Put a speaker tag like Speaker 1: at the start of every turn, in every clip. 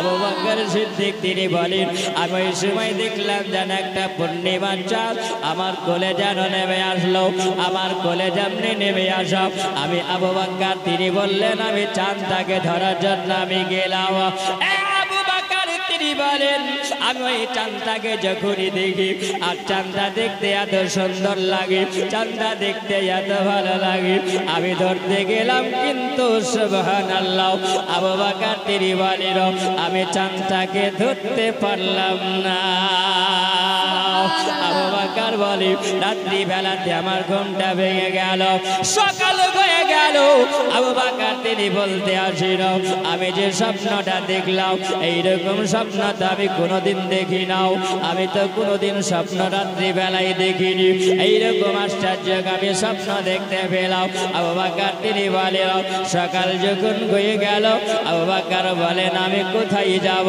Speaker 1: আবু বকর সিদ্দিক তিনি বলেন আমি ওই সময় দেখলাম যেন একটা পূর্ণিমার চাঁদ আমার কোলে যেন নেমে আসলো, আমার কোলে যেমনি নেমে আসা আমি আবু বকর তিনি বললেন আমি চাঁদটাকে ধরার জন্য আমি গেলাম। আবু বকর তিনি বলেন আমি ওই চাঁদটাকে যখনই দেখি আর চাঁদটা দেখতে এত সুন্দর লাগে, চাঁদটা দেখতে এত ভালো লাগে, আমি ধরতে গেলাম কিন্তু সুবহানাল্লাহ আবু বকর তিনি বলেন আমি চাঁদটাকে ধরতে পারলাম না। আবু বকর বলে রাত্রি বেলাতে আমার ঘুমটা ভেঙে গেল, সকাল হয়ে গেল। আবু বকর তিনি বলতে আসেন আমি যে স্বপ্নটা দেখলাম এইরকম স্বপ্ন তো আমি কোনোদিন দেখি নাও, আমি তো কোনোদিন স্বপ্ন রাত্রি বেলায় দেখিনি, এইরকম আশ্চর্য আমি স্বপ্ন দেখতে পেলাম। আবু বকর তিনি বলেন সকাল যখন হয়ে গেল আবু বকর বলেন আমি কোথায় যাব,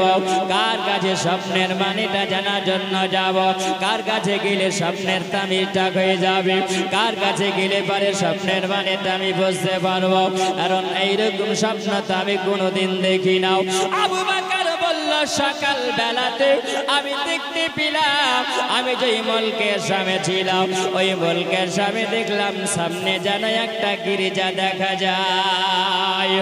Speaker 1: কার কাছে স্বপ্নের মানেটা জানার জন্য যাব, কার কাছে গেলে স্বপ্নের তামিলটা হয়ে যাবে, কার কাছে গেলে পারে স্বপ্নের মানেটা আমি বুঝতে পারবো, কারণ এইরকম স্বপ্ন তো আমি কোনোদিন দেখি নাও। আবু বকর বলল সকাল বেলাতে আমি দেখতে পেলাম আমি যেই মলকের সামনে ছিলাম ওই মলকের সামনে দেখলাম সামনে যেন একটা গির্জা দেখা যায়।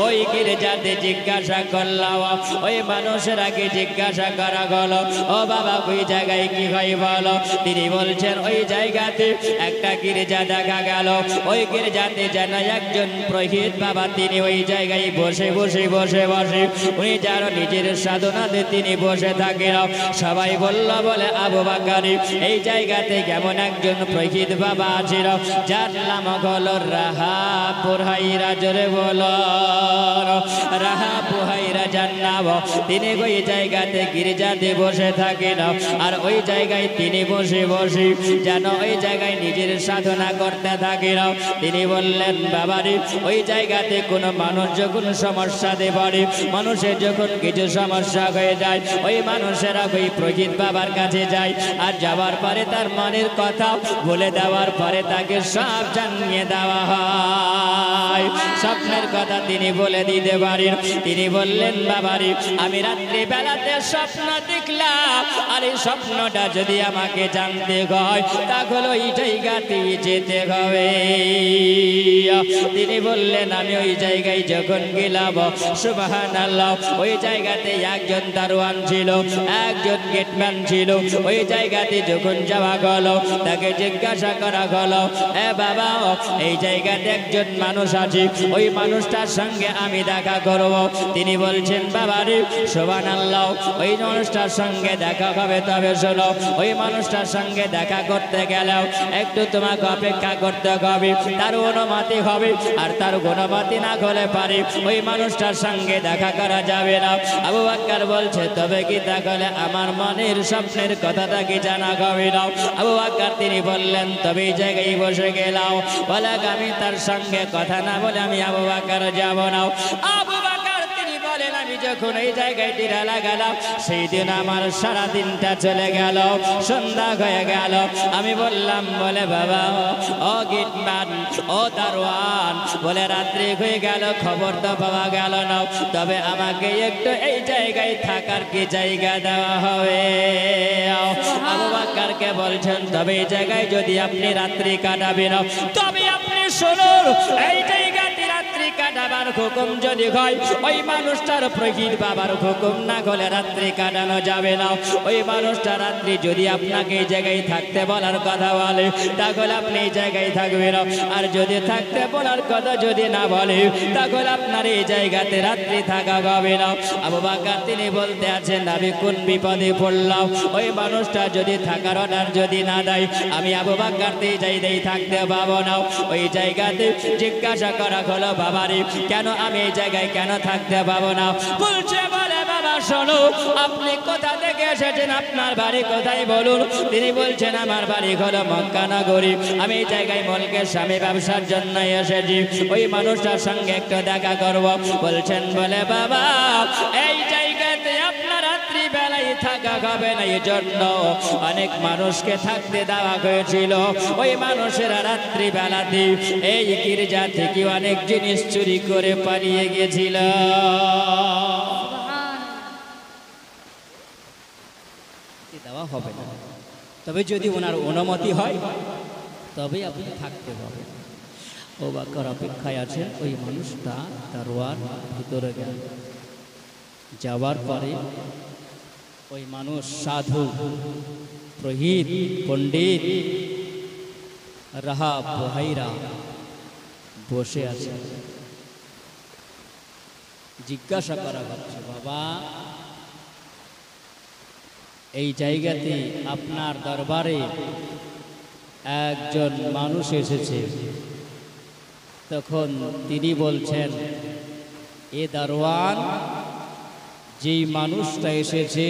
Speaker 1: ওই গির্জাতে জিজ্ঞাসা করলাম, ওই মানুষের আগে জিজ্ঞাসা করা গেল ও বাবা ওই জায়গায় কি হয় বলো, তিনি বলছেন ওই জায়গাতে একটা গির্জা দেখা গেল, ওই গির্জাতে যেন একজন পুরোহিত বাবা তিনি ওই জায়গায় বসে বসে বসে বসে উনি যেন নিজের সাধনাতে তিনি বসে থাকেন। সবাই বলল বলে আবু বকর এই জায়গাতে কেমন একজন পুরোহিত বাবা ছিল যার নাম হলো রাহা পুরহাইরা, জোরে বলো রাহা পুরহাইরা জান্নাব, তিনি ওই জায়গাতে গির্জাতে বসে থাকেন আর ওই জায়গায় তিনি বসে বসে যেন ওই জায়গায় নিজের সাধনা করতে থাকেন। তিনি বললেন বাবারে ওই জায়গাতে কোনো মানুষ যখন সমস্যাতে পড়ে, মানুষের যখন কিছু সমস্যা হয়ে যায় ওই মানুষেরা ওই পুরোহিত বাবার কাছে যায় আর যাওয়ার পরে তার মনের কথা বলে দেওয়ার পরে তাকে সব জানিয়ে দেওয়া হয়, স্বপ্নের কথা তিনি বলে দিতে পারেন। তিনি বললেন বাবারে আমি রাত্রি বেলাতে স্বপ্ন দেখলাম আর এই স্বপ্নটা যদি আমাকে জানতে হয় তাহলে ওই জায়গাতে যেতে হবে। তিনি বললেন আমি ওই জায়গায় যখন গেলাম সুবহানাল্লাহ ওই জায়গাতে একজন দারোয়ান ছিল, একজন গেটম্যান ছিল, ওই জায়গাতে যখন যাওয়া গেল তাকে জিজ্ঞাসা করা গেল এ বাবা এই জায়গাতে একজন মানুষ আছে ওই মানুষটার সঙ্গে আমি দেখা করব। তিনি বলছেন বাবারে সুবহানাল্লাহ ওই মানুষটার সঙ্গে দেখা হবে, তবে শোনো ওই মানুষটার সঙ্গে দেখা করতে গেলেও একটু তোমাকে অপেক্ষা করতে হবে, তার অনুমতি হবে আর তার অনুমতি না হলে পারে ওই মানুষটার সঙ্গে দেখা করা যাবে না। আবু বকর বলছে তবে কি তাহলে আমার মনের স্বপ্নের কথাটা কি জানা হবে না? আবু বকর তিনি বললেন তবে এই জায়গায় বসে গেলাম, বলে আমি তার সঙ্গে কথা না বলে আমি আবু বকর যাব না। আবু বকর তিনি বলেন আমি যখন এই জায়গায় ঢালা গেলাম সেই দিন আমার সারা দিনটা চলে গেল, সন্ধ্যা হয়ে গেল। আমি বললাম বলে বাবা ও গেটম্যান ও দারোয়ান বলে রাত্রি হয়ে গেল খবর তো পাওয়া গেল না, তবে আমাকে একটু এই জায়গায় থাকার কি জায়গা দেওয়া হবে? আবু বকরকে বলছেন তবে এই জায়গায় যদি আপনি রাত্রি কাটাবেন তবে আপনি শুনুন এই জায়গাতে রাত্রি কাটাবার হুকুম যদি হয় ওই মানুষটার পুরোহিত বাবার হুকুম না হলে রাত্রি কাটানো যাবে না। ওই মানুষটা রাত্রি যদি আপনাকে এই জায়গায় থাকতে বলার কথা বলে তাহলে আপনি এই জায়গায় থাকবেন, আর যদি থাকতে বলার কথা যদি না বলে তাহলে আপনার এই জায়গাতে রাত্রি থাকা হবে না। আবু বকর তিনি বলতে আছেন আমি কোন বিপদে পড়লাম, ওই মানুষটা যদি থাকার অর্ডার যদি না দেয় আমি আবু বকর এই জায়গায় থাকতে পাবো না। ওই জায়গাতে জিজ্ঞাসা করা হলো বাবারে কেন আমি এই জায়গায় কেন থাকতে পাবো না? বলছে বলে বাবা শোনো আপনি কোথা থেকে এসেছেন, আপনার বাড়ি কোথায় বলুন? তিনি বলছেন আমার বাড়ি হলো মক্কা নগরী, আমি এই জায়গায় মলকের স্বামী ব্যবসার জন্য এসেছি, ওই মানুষটার সঙ্গে একটু দেখা করব। বলছেন বলে বাবা এই জায়গাতে আপনার রাত্রি বেলায় থাকা হবে না, এই জন্য অনেক মানুষকে থাকতে দেওয়া হয়েছিল। ওই মানুষেরা রাত্রি বেলাতে এই গির্জা থেকে অনেক জিনিস চুরি করে পালিয়ে গেছিল। দেওয়া হবে না, তবে যদি ওনার অনুমতি হয় তবে আপনি থাকতে পারবেন। আবু বকর অপেক্ষায় আছেন। ওই মানুষটা দারোয়ান ভিতরে গেল, যাওয়ার পরে ওই মানুষ সাধু, পুরোহিত, পণ্ডিত, রাহা বহাইরা বসে আছে। জিজ্ঞাসা করা হচ্ছে, বাবা এই জায়গাতে আপনার দরবারে একজন মানুষ এসেছে। তখন তিনি বলছেন, এ দারোয়ান, যেই মানুষটা এসেছে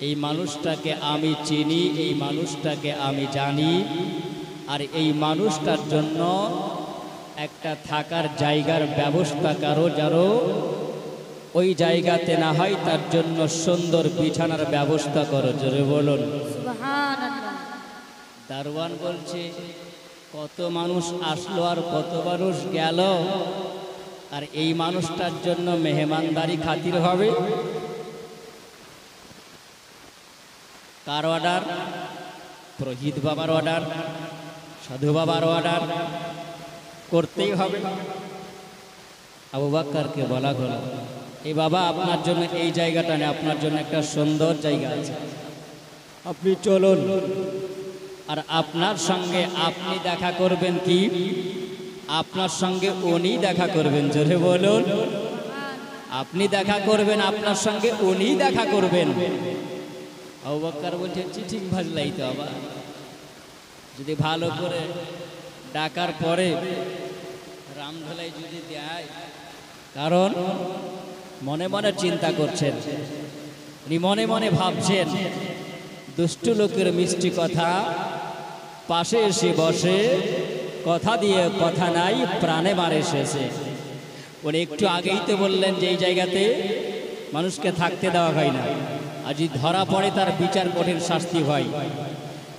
Speaker 1: এই মানুষটাকে আমি চিনি, এই মানুষটাকে আমি জানি, আর এই মানুষটার জন্য একটা থাকার জায়গার ব্যবস্থা করো, যারো ওই জায়গাতে না হয় তার জন্য সুন্দর বিছানার ব্যবস্থা করো। জোরে বলুন সুবহানাল্লাহ। দারোয়ান বলছে, কত মানুষ আসলো আর কত মানুষ গেল, আর এই মানুষটার জন্য মেহমানদারি খাতির হবে? কার অর্ডার? পুরোহিত বাবার অর্ডার, সাধু বাবার অর্ডার, করতেই হবে। আবু বকরকে বলা হলো, এই বাবা আপনার জন্য এই জায়গাটা নেই, আপনার জন্য একটা সুন্দর জায়গা আছে, আপনি চলুন। আর আপনার সঙ্গে আপনি দেখা করবেন কি? আপনার সঙ্গে উনি দেখা করবেন। জোরে বলুন, আপনি দেখা করবেন, আপনার সঙ্গে উনি দেখা করবেন। আবু বকর বলছে, ঠিক ভাজলাই তো বাবা, যদি ভালো করে ডাকার পরে রামধলাই যদি দেয়, কারণ মনে মনে চিন্তা করছেন, উনি মনে মনে ভাবছেন দুষ্ট লোকের মিষ্টি কথা, পাশে এসে বসে কথা দিয়ে কথা নাই, প্রাণে মারে এসেছে। উনি একটু আগেই তো বললেন যে এই জায়গাতে মানুষকে থাকতে দেওয়া হয় না, আর যদি ধরা পড়ে তার বিচার কঠিন শাস্তি হয়।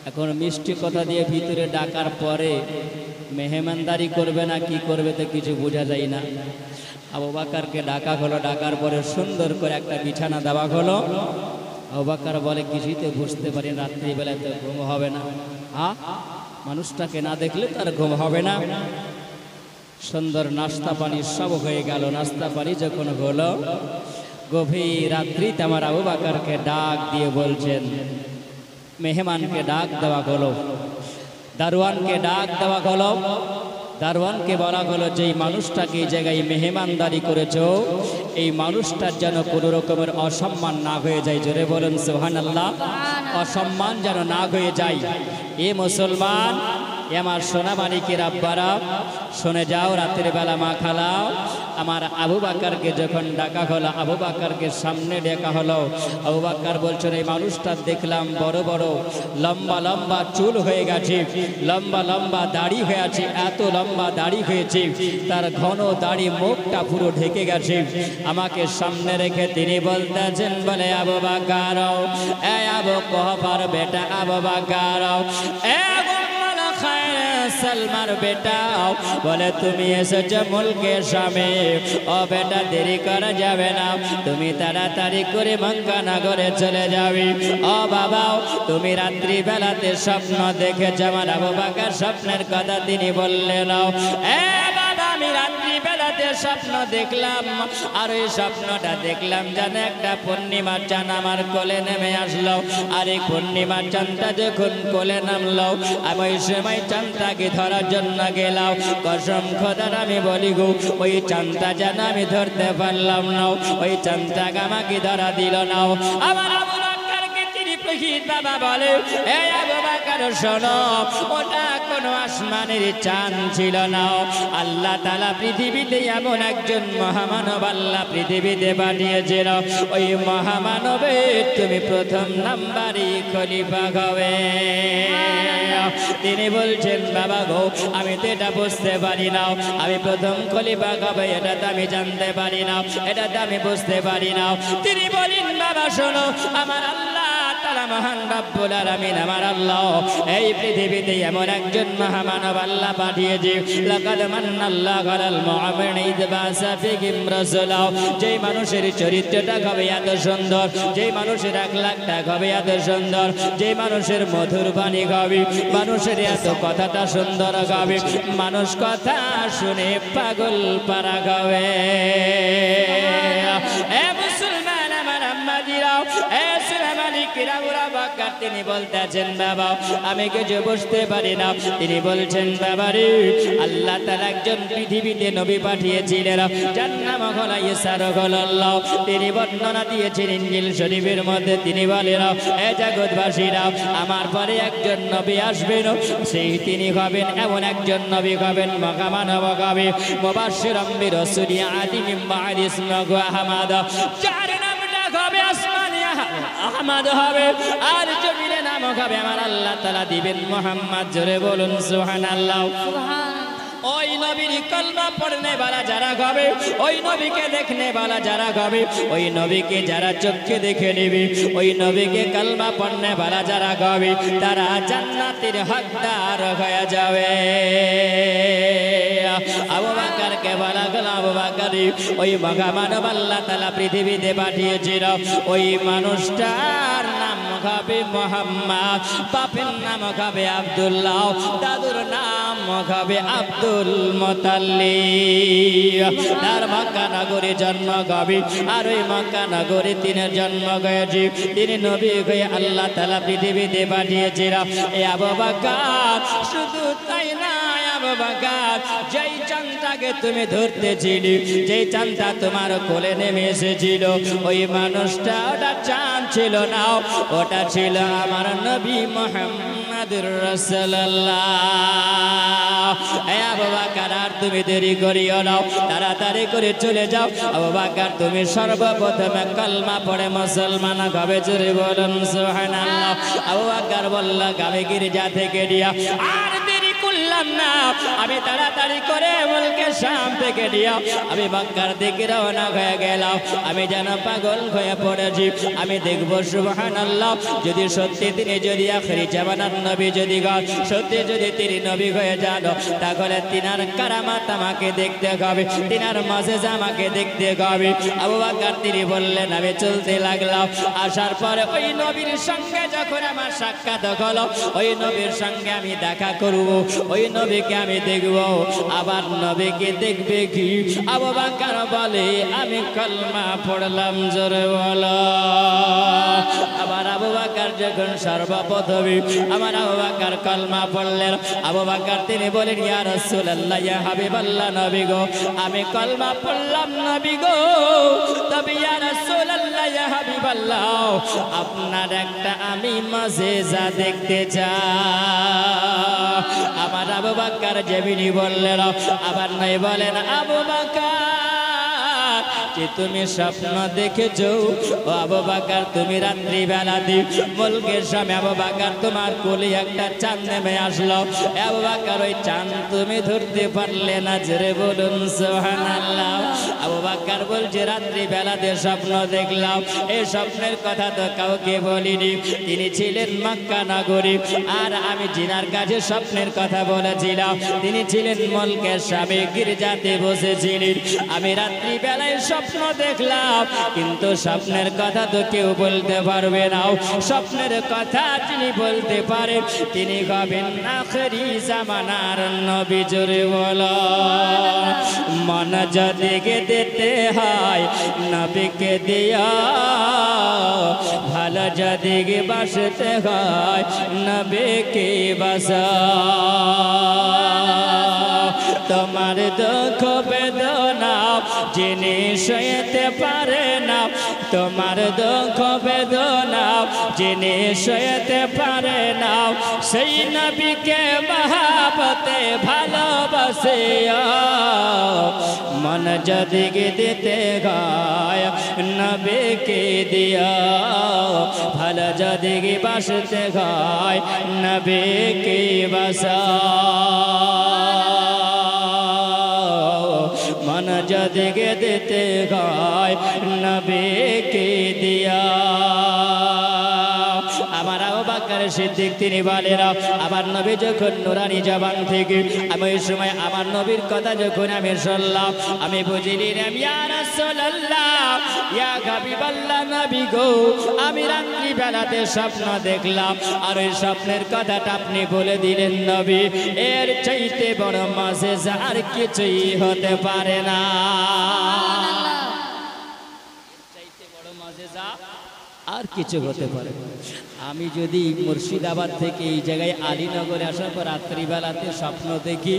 Speaker 1: এখন মিষ্টি কথা দিয়ে ভিতরে ডাকার পরে মেহমানদারি করবে না কি করবে তো কিছু বোঝা যায় না। আবু বকরকে ডাকা হলো, ডাকার পরে সুন্দর করে একটা বিছানা দেওয়া হলো। আবু বকর বলে, কিছুই তো বুঝতে পারি, রাত্রিবেলায় তো ঘুম হবে না, মানুষটাকে না দেখলে তার ঘুম হবে না। সুন্দর নাস্তা পানি সব হয়ে গেল। নাস্তা পানি যখন হলো, গভীর রাত্রিতে আমার আবু বকরকে ডাক দিয়ে বলছেন, মেহমানকে ডাক দেওয়া হলো, দারোয়ানকে ডাক দেওয়া হলো। দারোয়ানকে বলা হলো, যে মানুষটাকে এই জায়গায় মেহমানদারি করেছ, এই মানুষটার যেন কোনো রকমের অসম্মান না হয়ে যায়। জোরে বলুন সুবহানাল্লাহ। অসম্মান যেন না হয়ে যায়। এ মুসলমান, এ আমার সোনা মানিকের আব্বারা, শুনে যাও, রাতের বেলা মা খালাও। আমার আবু বকরকে যখন ডাকা হলো, আবু বকরকে সামনে ডাকা হলো। আবু বকর বলছেন, এই মানুষটা দেখলাম বড় বড় লম্বা লম্বা চুল হয়ে গেছে, লম্বা লম্বা দাড়ি হয়ে আছে, এত লম্বা দাড়ি হয়েছে, তার ঘন দাড়ি মুখটা পুরো ঢেকে গেছে। আমাকে সামনে রেখে তিনি বলতেছেন, বলে আবু বকর, এ আবু কুহাফার বেটা আবু বকর, এ সালমার বেটা, বলে তুমি এসেছো মুলকের স্বামী, ও বেটা দেরি করা যাবে না, তুমি তাড়াতাড়ি করে মক্কা নগরে চলে যাবে। ও বাবা, তুমি রাত্রি বেলাতে স্বপ্ন দেখেছ। আমার আবু বকর স্বপ্নের কথা তিনি বললেন, এ বাবা, আমি রাত্রি বেলাতে স্বপ্ন দেখলাম, আর ওই স্বপ্নটা দেখলাম যেন একটা পূর্ণিমার চাঁদ আমার কোলে নেমে আসলো। আর এই পূর্ণিমার চাঁদটা যখন কোলে নামলো, আমি ওই সময় চাঁদটাকে ধরার জন্য গেলাম। কসম খোদার আমি বলি গো, ওই চাঁদটা যেন আমি ধরতে পারলাম না, ওই চাঁদটাকে আমাকে ধরা দিল না। আমার আবু বকরকে তিনি পুরোহিত বাবা বলে, এই আবু বকর শোনো, ওটা কোনো আসমানের চাঁদ ছিল না। আল্লাহ তাআলা পৃথিবীতে এমন একজন মহামানব আল্লাহ পৃথিবীতে পাঠিয়েছিল, ওই মহামানবের তুমি প্রথম নাম্বারই খলিফা হবে। তিনি বলছেন, বাবা গো, আমি তো এটা বুঝতে পারি না, আমি প্রথম খলিফা হবে এটা তো আমি জানতে পারি না, এটা তো আমি বুঝতে পারি না। তিনি বলেন, বাবা শোনো, আমার আল্লাহ তাআলা মহান রব্বুল আলামিন আমার আল্লাহ এই পৃথিবীতে এমন একজন মহামানব আল্লাহ পাঠিয়েছে লাকাদ মান্নাল্লাহু আলাল মুমিনিনা ইয বাসা ফিহিম রাসূলা যেই মানুষের চরিত্রটা হবে এত সুন্দর যেই মানুষের আকলাকটা হবে এত সুন্দর যেই মানুষের মধুর বাণী হবে মানুষের এত কথাটা সুন্দর হবে মানুষ কথা শুনে পাগল পারা হবে এ মুসলমান আমার আম্মাজিরাও এ সুলাইমানিকেরা ওরা বাক্কা তিনি বলতেছেন বাবা আমি কিছু বুঝতে পারি না তিনি বলছেন বাবা রে আল্লাহ তাআলা একজন পৃথিবীতে নবী পাঠিয়েছিলেন যার নাম হলো ঈসা রাসূলুল্লাহ তিনি বর্ণনা দিয়েছেন ইনজিল শরীফের মধ্যে তিনি বলেন এ জগৎবাসীরা আমার পরে একজন নবী আসবেন সেই তিনি হবেন এমন একজন নবী হবেন মহামানব হবে মুবাশশিরাম বিরাসূলি আতি মিন বা'দি ইসমিহি আহমদ যার নামটা হবে আসমানি আহমদ হবে আর জমিনে নাম হবে আমার আল্লাহ তাআলা দিবেন মুহাম্মদ জোরে বলুন সুবহানাল্লাহ ওই নবীর কলমা পড়নে वाला যারা হবে ওই নবীকে দেখনে वाला যারা হবে ওই নবীকে যারা চোখে দেখে নেবে ওই নবীকে কলমা পড়নে वाला যারা হবে তারা জান্নাতের হকদার হয়ে যাবে আবু বকরকে বলা গেল আবু বকর ওই মহামানব আল্লাহ তাআলা পৃথিবীতে পাঠিয়েছিল ওই মানুষটার নাম হবে মুহাম্মদ বাপের নাম হবে আব্দুল্লাহ দাদুর নাম হবে আব্দুল মুতাল্লিব তার মক্কা নগরে জন্ম হবে আর ওই মক্কা নগরে তিনি জন্ম হয়েছে তিনি নবী হয়ে আল্লাহ তাআলা পৃথিবীতে পাঠিয়েছিল এ আবু বকর শুধু তাই না আবু বকর যেই চাঁদটাকে তুমি ধরতেছিলে যেই চাঁদটা তোমার কোলে নেমে এসেছিল ওই মানুষটা ওটা চাঁদ ছিল না ওটা ছিল আমার নবী মুহাম্মদুর রাসূলুল্লাহ এ আবু বকর আর তুমি দেরি করিও না তাড়াতাড়ি করে চলে যাও আবু বকর তুমি সর্বপ্রথমে কলমা পড়ে মুসলমান হবে জোরে বলুন সুবহানাল্লাহ আবু বকর বলল আমি গির্জা থেকে দিয়া আর দেরি করলাম না আমি তাড়াতাড়ি করে মুলকে শাম থেকে দিয়া আমি মক্কার দিকে রওনা হয়ে গেলাম আমি যেন পাগল হয়ে পড়েছি আমি দেখব সুবহানাল্লাহ যদি সত্যি তিনি যদি আখেরি জামানার নবী যদি সত্যি যদি তিনি নবী হয়ে যান তাহলে তিনার কারামাত আমাকে দেখতে হবে তিনার মুজিজা আমাকে দেখতে হবে আবু বকর তিনি বললেন আমি চলতে লাগলাম আসার পরে ওই নবীর সঙ্গে যখন আমার সাক্ষাৎ হলো ওই নবীর সঙ্গে আমি দেখা করব ওই নবীকে আমি দেখব আবার নবীকে দেখবে কি আবু বকর বলে আমি কলমা পড়লাম জোরে বলো আবার আবু বকর যখন সর্বপ্রথমে আমার আবু বকর কলমা পড়লেন আবু বকর তিনি বলেন ইয়া রাসূলুল্লাহ ইয়া হাবিবাল্লাহ নবী গো আমি কলমা পড়লাম নবী গো তবে ইয়া রাসূলুল্লাহ ইয়া হাবিবাল্লাহ আপনার একটা আমি মুজিজা দেখতে চাই আমার আবু বকর জেবিনি বললেন আবার নাই বলেন আবু বকর যে তুমি স্বপ্ন দেখেছো ও আবু বকর তুমি রাত্রি বেলা মুলকের সামনে আবু বকর তোমার কোলে একটা চাঁদ নেমে আসলো আবু বকর ওই চাঁদ তুমি ধরতে পারলে না জোরে বলুন সুবহানাল্লাহ আবু বকর বলছে রাত্রি বেলাতে স্বপ্ন দেখলাম এই স্বপ্নের কথা তো কাউকে বলিনি তিনি ছিলেন মক্কা নগরী আর আমি জিনার কাছে স্বপ্নের কথা বলেছিলাম তিনি ছিলেন মুলকের সামনে গির্জাতে বসেছিলেন আমি রাত্রি বেলায় স্বপ্ন দেখলাম কিন্তু স্বপ্নের কথা তো কেউ বলতে পারবে না স্বপ্নের কথা তিনি বলতে পারেন তিনি হবেন আখেরি জামানার নবী জোরে বলো মন যদি দিতে হয় নবীকে দিয়া ভালো যদি বাসতে হয় নবীকে বাসা তোমার দুঃখ বেদনা যিনি সইতে পারে না তোমার দুঃখ বেদনা যিনি সইতে পারে না সেই নবীকে মহব্বতে ভালোবাসে মন যদি দিতে গায় নবীকে দিয়া ভালো যদি বাসতে গায় নবীকে বাসা मन जदगे देते गाय नबी के दिया বকর সিদ্দিক তিনি বলেন আমার নবী যখন নুরানি জবান থেকে আমি ওই সময় আমার নবীর কথা যখন আমি শুনলাম আমি বুঝে নিলাম ইয়া রাসূলুল্লাহ ইয়া হাবিবাল্লাহ নবী গো আমি রাত্রি বেলাতে স্বপ্ন দেখলাম আর ওই স্বপ্নের কথাটা আপনি বলে দিলেন নবী এর চাইতে বড় মুজিজা আর কিছুই হতে পারে না চাইতে বড় মুজিজা আর কিছু হতে পারে আমি যদি মুর্শিদাবাদ থেকে এই জায়গায় আলীনগরে আসার পর রাত্রিবেলাতে স্বপ্ন দেখি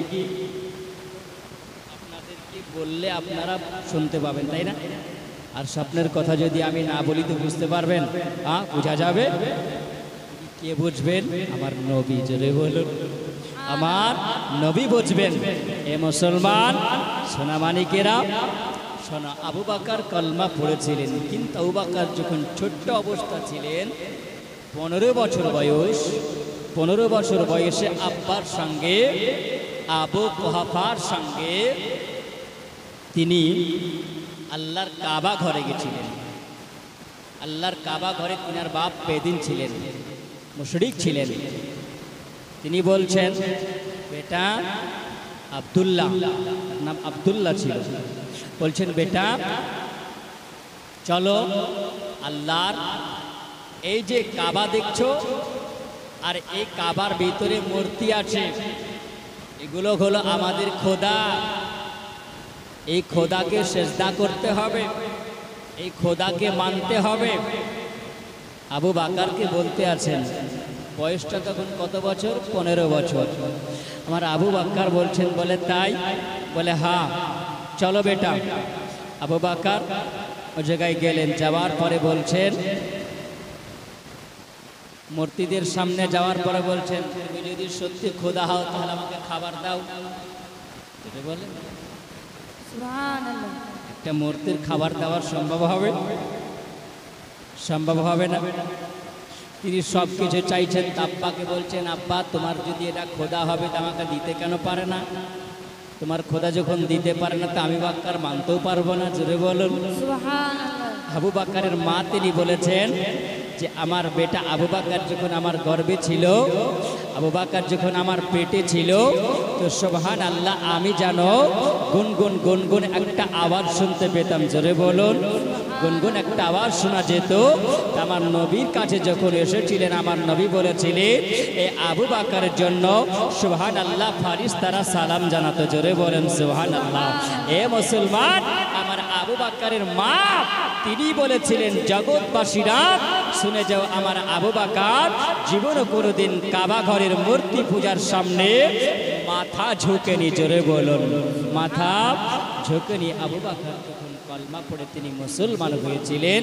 Speaker 1: আপনাদেরকে বললে আপনারা শুনতে পাবেন তাই না আর স্বপ্নের কথা যদি আমি না বলি তো বুঝতে পারবেন বোঝা যাবে কে বুঝবেন আমার নবী জোরে বলুন আমার নবী বুঝবেন এ মুসলমান সোনা মানিকেরা শোনা আবু বকর কলমা পড়েছিলেন কিন্তু আবু বকর যখন ছোট্ট অবস্থা ছিলেন 15 বছর বয়স 15 বছর বয়সে আব্বার সঙ্গে আবু কুহাফার সঙ্গে তিনি আল্লাহর কাবা ঘরে গেছিলেন আল্লাহর কাবা ঘরে তিনার বাপ বেদিন ছিলেন মুশরিক ছিলেন তিনি বলছেন বেটা আব্দুল্লাহ নাম আব্দুল্লাহ ছিল বলছেন বেটা চলো আল্লাহর এই যে কাবা দেখছো আর এই কাবার ভিতরে মূর্তি আছে এগুলো হলো আমাদের খোদা এই খোদাকে সেজদা করতে হবে এই খোদাকে মানতে হবে আবু বকরকে বলতে আছেন বয়সটা তখন কত বছর 15 বছর আমার আবু বকর বলছেন বলে তাই বলে হ্যাঁ চলো বেটা আবু বকর ওই জায়গায় গেলেন যাওয়ার পরে বলছেন মূর্তিদের সামনে যাওয়ার পরে বলছেন তুমি যদি সত্যি খোদা হও তাহলে আমাকে খাবার দাও বলে সুবহানাল্লাহ একটা মূর্তির খাবার দেওয়ার সম্ভব হবে সম্ভব হবে না তিনি সব কিছু চাইছেন আব্বাকে বলছেন আব্বা তোমার যদি এটা খোদা হবে তা আমাকে দিতে কেন পারে না তোমার খোদা যখন দিতে পারে না তা আমি বকর মানতেও পারবো না জোরে বলুন সুবহানাল্লাহ আবু বকরের মা তিনি বলেছেন যে আমার বেটা আবু বকর যখন আমার গর্ভে ছিল আবু বকর যখন আমার পেটে ছিল তো সুবহানাল্লাহ আমি জানো গুনগুন গুনগুন একটা আওয়াজ শুনতে পেতাম জোরে বলুন গুনগুন একটা আওয়াজ শোনা যেত আমার নবীর কাছে যখন এসেছিলেন আমার নবী বলেছিলেন এই আবু বকরের জন্য সুবহানাল্লাহ ফেরেশতারা সালাম জানাতো জোরে বলেন সুবহানাল্লাহ এ মুসলমান আমার আবু বকরের মা তিনি বলেছিলেন জগৎবাসীরা শুনে যাও আমার আবু বকর জীবনে কোনোদিন কাবা ঘরের মূর্তি পূজার সামনে মাথা ঝুঁকেনি জোরে বলুন মাথা ঝুঁকেনি আবু বকর যখন কলমা পড়ে তিনি মুসলমান হয়েছিলেন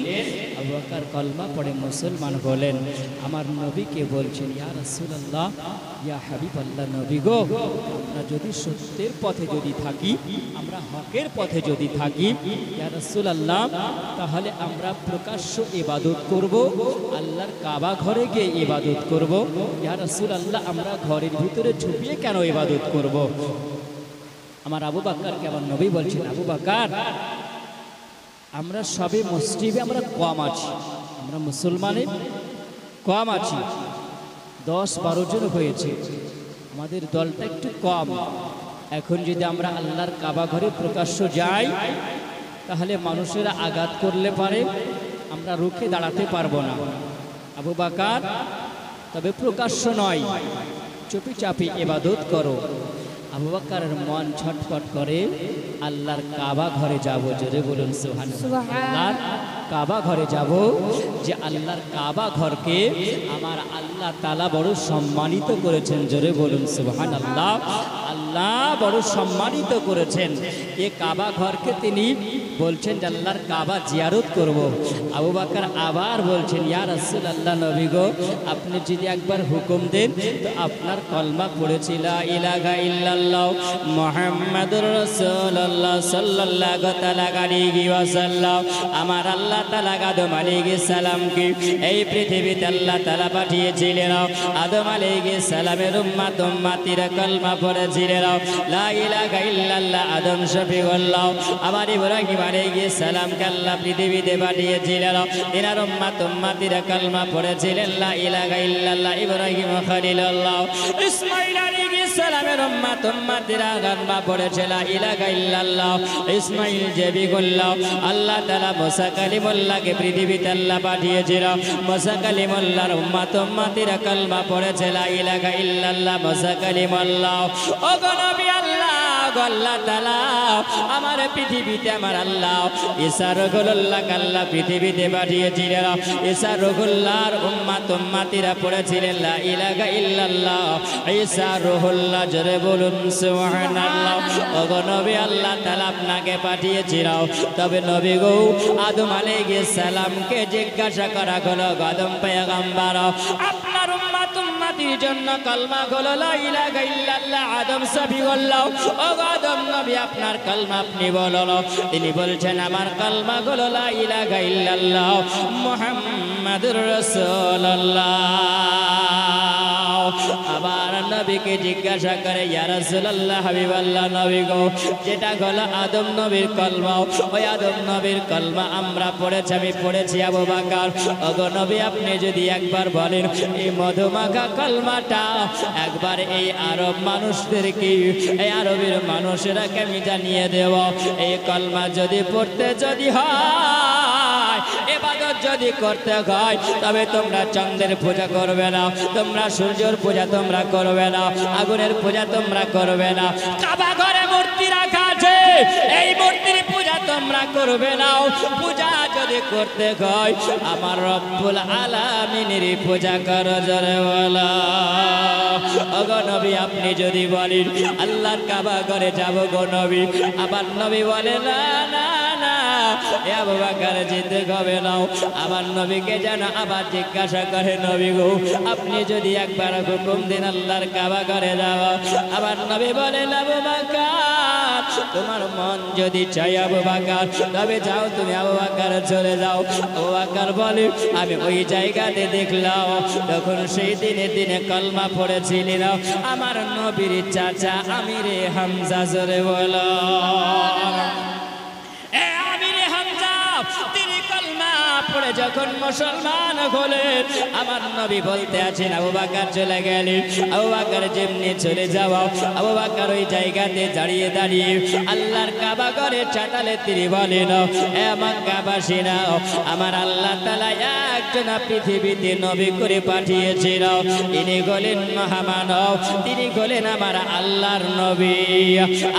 Speaker 1: আবু বকর কলমা পড়ে মুসলমান হলেন আমার নবীকে বলছেন ইয়া রাসূলুল্লাহ ইয়া হাবিবাল্লাহ নবী গো আমরা যদি সত্যের পথে যদি থাকি আমরা হকের পথে যদি থাকি ইয়া রাসূলুল্লাহ তাহলে আমরা প্রকাশ্য ইবাদত করব আল্লাহর কাবা ঘরে গিয়ে ইবাদত করব ইয়া রাসূলুল্লাহ আমরা ঘরের ভিতরে ছুপিয়ে কেন ইবাদত করব আমার আবু বকরকে আমার নবী বলছেন আবু বকর আমরা সবে মুসলিমে আমরা কম আছি আমরা মুসলমানে কম আছি 10-12 জন হয়েছে আমাদের দলটা একটু কম এখন যদি আমরা আল্লাহর কাবা ঘরে প্রকাশ্য যাই তাহলে মানুষেরা আঘাত করলে পারে আমরা রুখে দাঁড়াতে পারবো না আবু বকর তবে প্রকাশ্য নয় চুপি চাপি ইবাদত করো আবু বকরের মন ছটফট করে আল্লাহর কাবা ঘরে যাব জোরে বলুন সুবহানাল্লাহ আল্লাহর কাবা ঘরে যাব যে আল্লাহর কাবা ঘরকে আমার আল্লাহ তাআলা বড় সম্মানিত করেছেন জোরে বলুন সুবহানাল্লাহ আল্লাহ বড় সম্মানিত করেছেন এই কাবা ঘরকে তিনি বলছেন যে আল্লাহর কাবা জিয়ারত করব আবু বকর আবার বলছেন ইয়া রাসূলুল্লাহ নবী গো আপনি যদি একবার হুকুম দেন তো আপনার কলমা পড়েছিল লা ইলাহা ইল্লাল্লাহ মুহাম্মাদুর রাসূলুল্লাহ রাসূলুল্লাহ সাল্লাল্লাহু তাআলা আলাইহি ওয়াসাল্লাম আমার আল্লাহ তাআলা আদম আলাইহিস সালামকে এই পৃথিবীতে আল্লাহ তাআলা পাঠিয়েছিলেন আদম আলাইহিস সালামের উম্মতিরা কালমা পড়েছিলেন লা ইলাহা ইল্লাল্লাহ আদম শফিউল্লাহ আমার ইব্রাহিম আলাইহিস সালামকে আল্লাহ পৃথিবীতে পাঠিয়েছিলেন এনার উম্মতিরা কালমা পড়েছিলেন লা ইলাহা ইল্লাল্লাহ ইব্রাহিম খলিলুল্লাহ ইসমাঈল আলাইহিস সালামের উম্মতিরা কালমা পড়েছে লা ইলাহা ইল্লাল্লাহ ইসমাঈল জবিগুল্লাহ আল্লাহ তাআলা মুসা কালিমুল্লাহকে পৃথিবীতে আল্লাহ পাঠিয়েছিল মুসা কালিমুল্লাহর উম্মতিরা কালমা পড়েছে লা ইলাহা ইল্লাল্লাহ মুসা কালিমুল্লাহ ও গো নবী আল্লাহ আল্লাহ তাআলা আমার পৃথিবীতে আমার আল্লাহ ঈসা রুহুল্লাহকে আল্লাহ পৃথিবীতে পাঠিয়েছিলেন ঈসা রুহুল্লাহর উম্মতিরা পড়েছিলেন লা ইলাহা ইল্লাল্লাহ ঈসা রুহুল্লাহ জোরে বলুন সুবহানাল্লাহ ও গো নবী আল্লাহ তাআলা আপনাকে পাঠিয়েছিল তবে নবী গো আদম আলাইহিস সালামকে জিজ্ঞাসা করা হলো আদম পয়গম্বর আপনার উম্মতির জন্য কালমা হলো লা ইলাহা ইল্লাল্লাহ আদম শফিউল্লাহ ও আদম নবী আপনার কালমা আপনি বলুন তিনি বলছেন আমার কালমা হলো লা ইলাহা ইল্লাল্লাহ মুহাম্মাদুর রাসূলুল্লাহ আবার নবীকে জিজ্ঞাসা করে ইয়া রাসূলুল্লাহ হাবিবাল্লাহ নবী গো যেটা হলো আদম নবীর কালমা ওই আদম নবীর কালমা আমরা পড়েছি আমি পড়েছি আবু বকর ওগো নবী আপনি যদি একবার বলেন এই মধুমাখা কালমাটা একবার এই আরব মানুষদেরকে এই আরবের মানুষেরাকে আমি জানিয়ে দেব এই কালমা যদি পড়তে যদি হয় ইবাদত যদি করতে হয় তবে তোমরা চন্দ্রের পূজা করবে না তোমরা সূর্যের পূজা তোমরা করবে না আগুনের পূজা তোমরা করবে না কাবা ঘরে মূর্তি রাখা আছে এই মূর্তির পূজা তোমরা করবে না পূজা যদি করতে হয় আমার রব্বুল আলামিনের পূজা করো জোরে বলো ওগো নবী আপনি যদি বলেন আল্লাহর কাবা ঘরে যাব গো নবী আবার নবী বলে না না না এ আবু বকর যেতে হবে না আমার নবীকে যেন আবার জিজ্ঞাসা করে নবী গো আপনি যদি একবার হুকুম দিন আল্লাহর কাবা ঘরে যাও আবার নবী বলেন আবু বকর তোমার মন যদি চাই আবু বকর তবে যাও তুমি আবু বকর চলে যাও আবু বকর বলে আমি ওই জায়গাতে দেখলাম তখন সেই দিনে কালমা পড়েছিলেন আমার নবীর চাচা আমিরে হামজা জোরে বলো পড়ে যখন মুসলমান হলেন আমার নবী বলতে আছেন আবু বকর চলে গেলেন আবু বকর যেমনি চলে যাওয়া আবু বকর ওই জায়গাতে দাঁড়িয়ে দাঁড়িয়ে আল্লাহর কাবা ঘরে চাতালে তিনি বলেন এ মক্কাবাসীরা আমার আল্লাহ তাআলা একজন পৃথিবীতে নবী করে পাঠিয়েছিল তিনি হলেন মহামানব তিনি হলেন আমার আল্লাহর নবী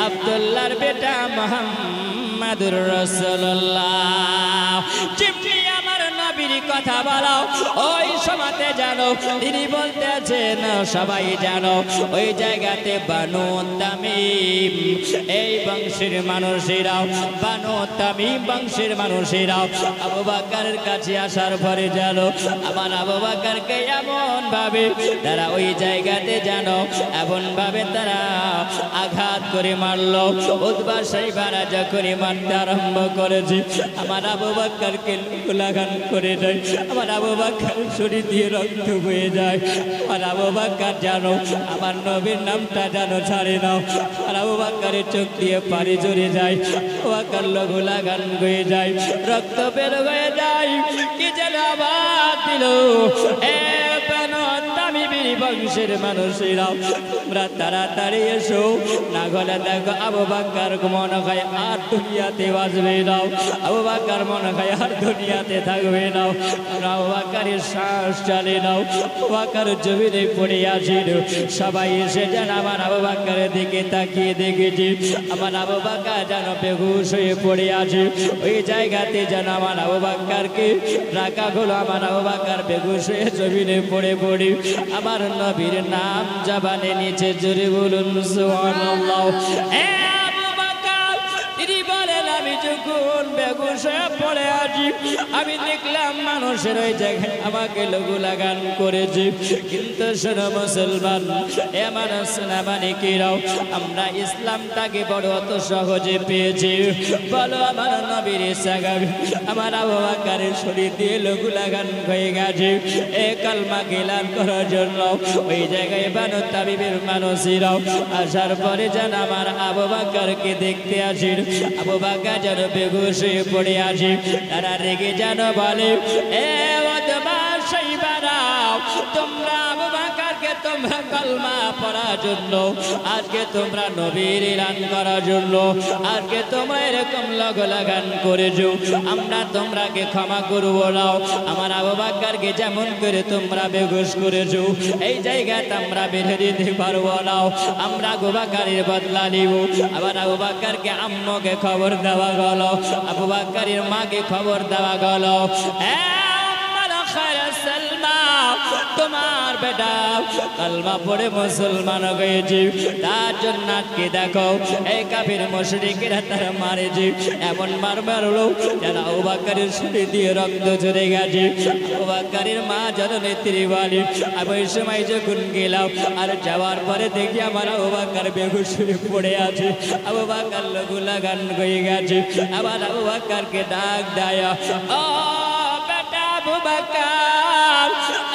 Speaker 1: আব্দুল্লাহর বেটা মুহাম্মাদুর রাসূলুল্লাহ যেমনি আমার নবীর কথা বলো ওই সময়তে জানো তিনি বলতে আছেন সবাই জানো ওই জায়গাতে বানু তামিম এই বংশের মানুষেরা বানু তামিম বংশের মানুষেরা আবু বকরের কাছে আসার পরে জানো আমার আবু বকরকে এমন ভাবে তারা ওই জায়গাতে জানো এমন ভাবে তারা আঘাত করে মারলো উতবা সাইবারা যখনই মারতে আরম্ভ করেছে আমার আবু বকরকে লাগান করে দেয় আমার আবু বকর শরীর দিয়ে রক্ত বয়ে যায় আমার আবু বকর জানো আমার নবীর নামটা জানো ছাড়ে নাও আর আবু বকরের চোখ দিয়ে পানি ঝরে যায় আবু বকর লঘু লাগান হয়ে যায় রক্ত বের হয়ে যায় কি যেন আবার দিল বংশের মানুষেরা তোমরা তাড়াতাড়ি এসো না হলে দেখো আবু বকর মনে হয় আর দুনিয়াতে বাঁচবে না আবু বকর মনে হয় আর দুনিয়াতে থাকবে না আবু বকরের শ্বাস চলে নাও আবু বকর জমিনে পড়ে আসেন সবাই এসে যেন আমার আবু বকরের দিকে তাকিয়ে দেখেছি আমার আবু বকর যেন বেহুশ হয়ে পড়ে আছে ওই জায়গাতে যেন আমার আবু বকরকে রাখা হলো আমার আবু বকর বেহুশ হয়ে জমিনে পড়ে পড়ে আমার নবীর নাম জবানে নিচে জোরে বলুন সুবহানাল্লাহ এ আবু বকর তিনি বলেন আমি যুগ যখন বেহুশ হয়ে পড়ে আছি আমি দেখলাম মানুষের ওই জায়গায় আমাকে লঘু লাগান করেছে। কিন্তু শোনো মুসলমান, এ মানুষ না মানে কিরাও আমরা ইসলামটাকে বড় অত সহজে পেয়েছি। বলো আমার নবীর সাহাবী আমার আবু বকরের শরীর দিয়ে লঘু লাগান হয়ে গেছে এ কালমা গেলান করার জন্য। ওই জায়গায় বানু তাবিবের মানুষেরাও আসার পরে যেন আমার আবু বকরকে দেখতে আসেন। আবু বকর যেন বেহুশ হয়ে পড়ে আছে। তারা রেগে যেন বলে, এ ওতবা সাইবারা, তোমরা আবু বকরকে তোমরা কালমা পড়ার জন্য, আজকে তোমরা নবীর এলান করার জন্য আজকে তোমরা এরকম লঘু লাগান করেছো, আমরা তোমরাকে ক্ষমা করব না। আমার আবু বকরকে যেমন করে তোমরা বেহুশ করেছো এই জায়গাতে আমরা বেঁধে দিতে পারবো না, আমরা আবু বকরের বদলা নিব। আবার আবু বকরকে আম্মুকে খবর দেওয়া গেল, আবু বকরের মাকে খবর দেওয়া গেল, তোমার বেটা কালমা পড়ে মুসলমান হয়েছে, তার জন্য আজকে দেখো এই কাফির মুশরিকরা তারা মারেছে, এমন মারলো যারা আবু বকরের শরীর দিয়ে রক্ত ঝরে গেছে। আবু বকরের মা জননেত্রী বলে, আমি ওই সময় যখন গেলাম আর যাওয়ার পরে দেখি আমার আবু বকর বেহুশ হয়ে পড়ে আছে, আবু বকর লঘু লাগান হয়ে গেছে। আবার আবু বকরকে ডাক দেয়, ও বেটা আবু বকর,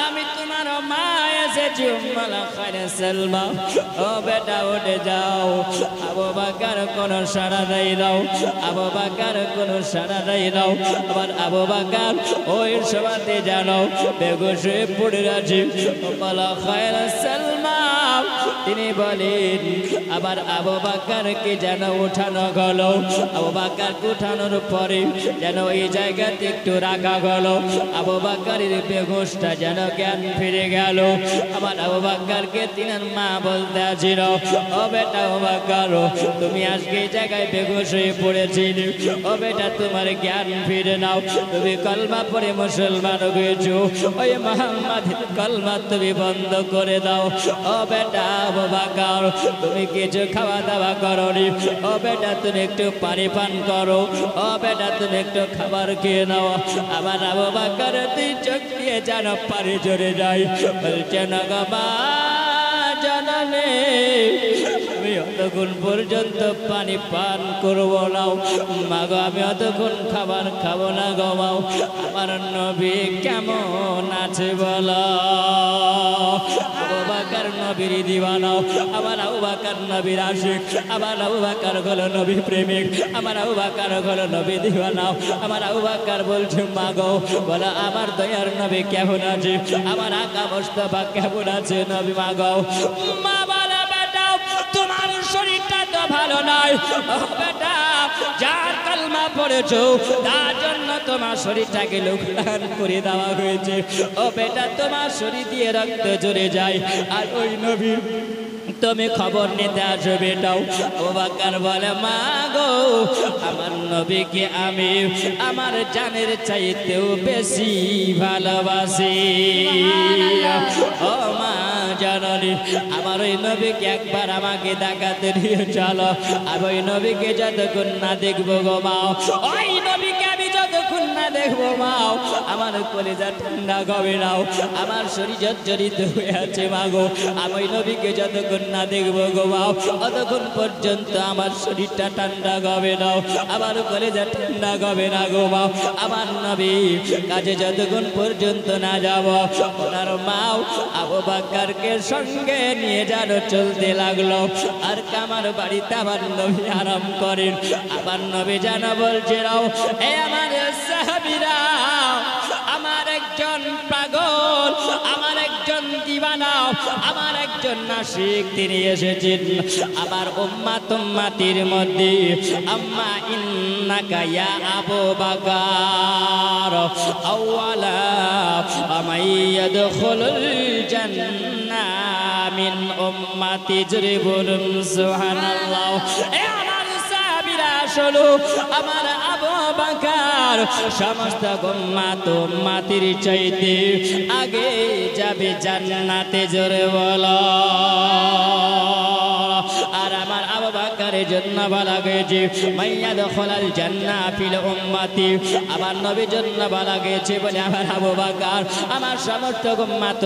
Speaker 1: আমি তোমার মা এসেছি উম্মুল খায়র সালমা, ও বেটা উঠে যাও। আবু বকর কোন সাড়া দেয় না, আবু বকর কোন সাড়া দেয় না। আবার আবু বকর ওই সভাতে জানো বেহুশ হয়ে পড়ে আছে উম্মুল খায়র সালমা। তিনি বলেন আবার আবু বকরকে যেন উঠানো গেল, আবু বকরকে উঠানোর পরে যেন এই জায়গাতে একটু রাখা গেল, আবু বকরের বেহুশটা যেন জ্ঞান ফিরে গেল। আমার আবু বকরকে তিনার মা বলতে ছিল, ও বেটা আবু বকর, তুমি আজকে এই জায়গায় বেহুশ হয়ে পড়েছিলে, ও বেটা তোমার জ্ঞান ফিরে নাও, তুমি কলমা পড়ে মুসলমান হয়েছো, ওই মুহাম্মাদের কলমা তুমি বন্ধ করে দাও। ও বেটা আবু বকর, তুমি কিছু খাওয়া দাওয়া করোনি, ও বেটা তুমি একটু পানি পান করো, ও বেটা তুমি একটু খাবার খেয়ে নাও। আমার আবু বকর তুই চোখ দিয়ে যেন পানি ঝরে যায়, বলছেন গো মা জননী, আমি অতক্ষণ পর্যন্ত পানি পান করবো না, মাগো আমি অতক্ষণ খাবার খাবো না গো মা। আমার নবী কেমন আছে বলো? আবু বকর নবীর দিওয়ানা, আমার আবু বকর নবীর আশিক, আমার আবু বকর হলো নবীর প্রেমিক, আমার আবু বকর হলো নবী দিওয়ানা। আমার আবু বকর বলছে মাগো বলো আমার দয়ার নবী কেমন আছে, আমার আকা মুস্তাফা কেমন আছে নবী মাগো। মা বলে বেটা তোমার শরীরটা তো ভালো নয়, বেটা যার কালমা পড়েছো তার জন্য তোমার শরীরটাকে লোকলান করে দেওয়া হয়েছে, ও বেটা তোমার শরীর দিয়ে রক্ত ঝরে যায় আর ওই নবীর তুমি খবর নিতে আসো বেটাও। আবু বকর বলে মা গো আমার নবীকে আমি আমার জানের চাইতেও বেশি ভালোবাসি, ও মা জননী আমার ওই নবীকে একবার আমাকে দেখাতে নিয়ে চলো, আর ওই নবীকে যতক্ষণ না দেখবো গো মাও, ওই নবীকে আমি যতক্ষণ না দেখবো মাও আমার কলিজা ঠান্ডা হবে নাও, আমার শরীর জর্জরিত হয়ে আছে মা গো, আমি ওই নবীকে যতক্ষণ না দেখবো গো মাও অতক্ষণ পর্যন্ত আমার শরীরটা ঠান্ডা হবে নাও, আমার কলিজা ঠান্ডা হবে না গো মাও। আমার নবী কাজে যতক্ষণ পর্যন্ত না যাব ওনার মাও আবু বকরকে সঙ্গে নিয়ে যেন চলতে লাগলো, আর আমার বাড়িতে আমার নবী আরাম করেন। আমার নবী যেন বলছে এ আমার সাহাবীরা, আমার একজন পাগল, আমার একজন দিওয়ানা, আমার একজন নাশিক তিনি এসেছেন আমার উম্মাত উম্মাতির মধ্যে। আম্মা ইন্নাকা ইয়া আবু বকর আওয়ালা আমাইয়াদখুলুল জান্নাহ মিন উম্মাতি, জোরে বলুন সুবহানাল্লাহ। এ আমার সাহাবীরা শোনো, আমার আবু বকর সমস্ত উম্মাত উম্মাতির চাইতে আগে যাবে জান্নাতে, জোরে বলো। আর আমার আবু বকর বাকারের জন্য বলা গেছে মাইয়া দখলাল জান্নাহ ফিল উম্মতি, আমার নবীর জন্য বলা গেছে বলে আমার আবু বকর আমার সমস্ত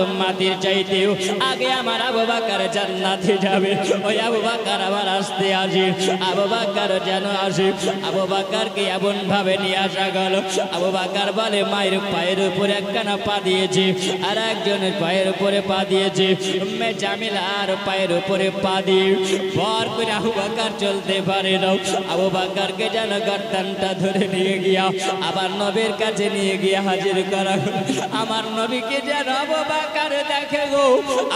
Speaker 1: উম্মতির চাইতেও আগে আমার আবু বকর জান্নাতে যাবে। ওই আবু বকর আবার আসতে আসে, আবু বকর যেন আসে, আবু বকরকে এমন ভাবে নিয়ে আসা গেল। আবু বকর বলে মায়ের পায়ের উপরে একখানা পা দিয়েছে, আর একজনের পায়ের উপরে পা দিয়েছে, উম্মে জামিলার পায়ের উপরে পা দিয়ে ভর করে আবু বকর চলতে পারে না। আবু বকরকে যেন গর্দানটা ধরে নিয়ে গিয়া আবার নবীর কাছে নিয়ে গিয়ে হাজির করা। আমার নবীকে যেন আবু বকর দেখে গো,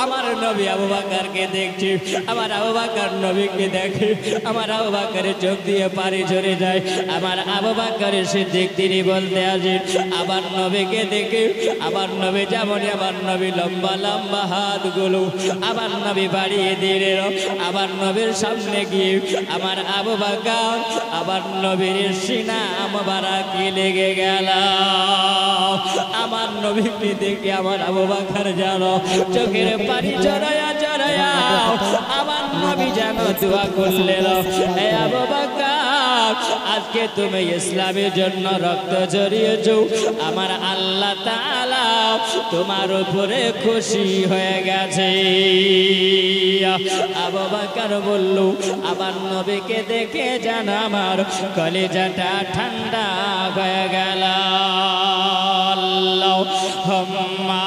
Speaker 1: আমার নবী আবু বকরকে দেখছে, আমার আবু বকর নবীকে দেখে, আমার আবু বকরের চোখ দিয়ে পানি ঝরে যায়। আমার আবু বকর সিদ্দিক তিনি বলতে আসে আমার নবীকে দেখে আমার নবী যেমন আমার নবী লম্বা লম্বা হাতগুলো আমার নবী বাড়িয়ে দিলে, আমার নবীর সামনে গিয়ে আমার আবু বকর আমার নবীর সিনা মোবারকে লেগে গেল। আমার নবীকে দেখে আমার আবু বকর যেন চোখের পানি জড়ায়া জড়ায়া আমার নবী যেন দোয়া করলেন, হে আবু বকর আজকে তুমি ইসলামের জন্য রক্ত ঝরিয়েছো, আমার আল্লাহ তাআলা তোমার উপরে খুশি হয়ে গেছে। আবু বকর বলল আমার নবীকে দেখে যেন আমার কলিজাটা ঠান্ডা হয়ে গেল। আল্লাহুম্মা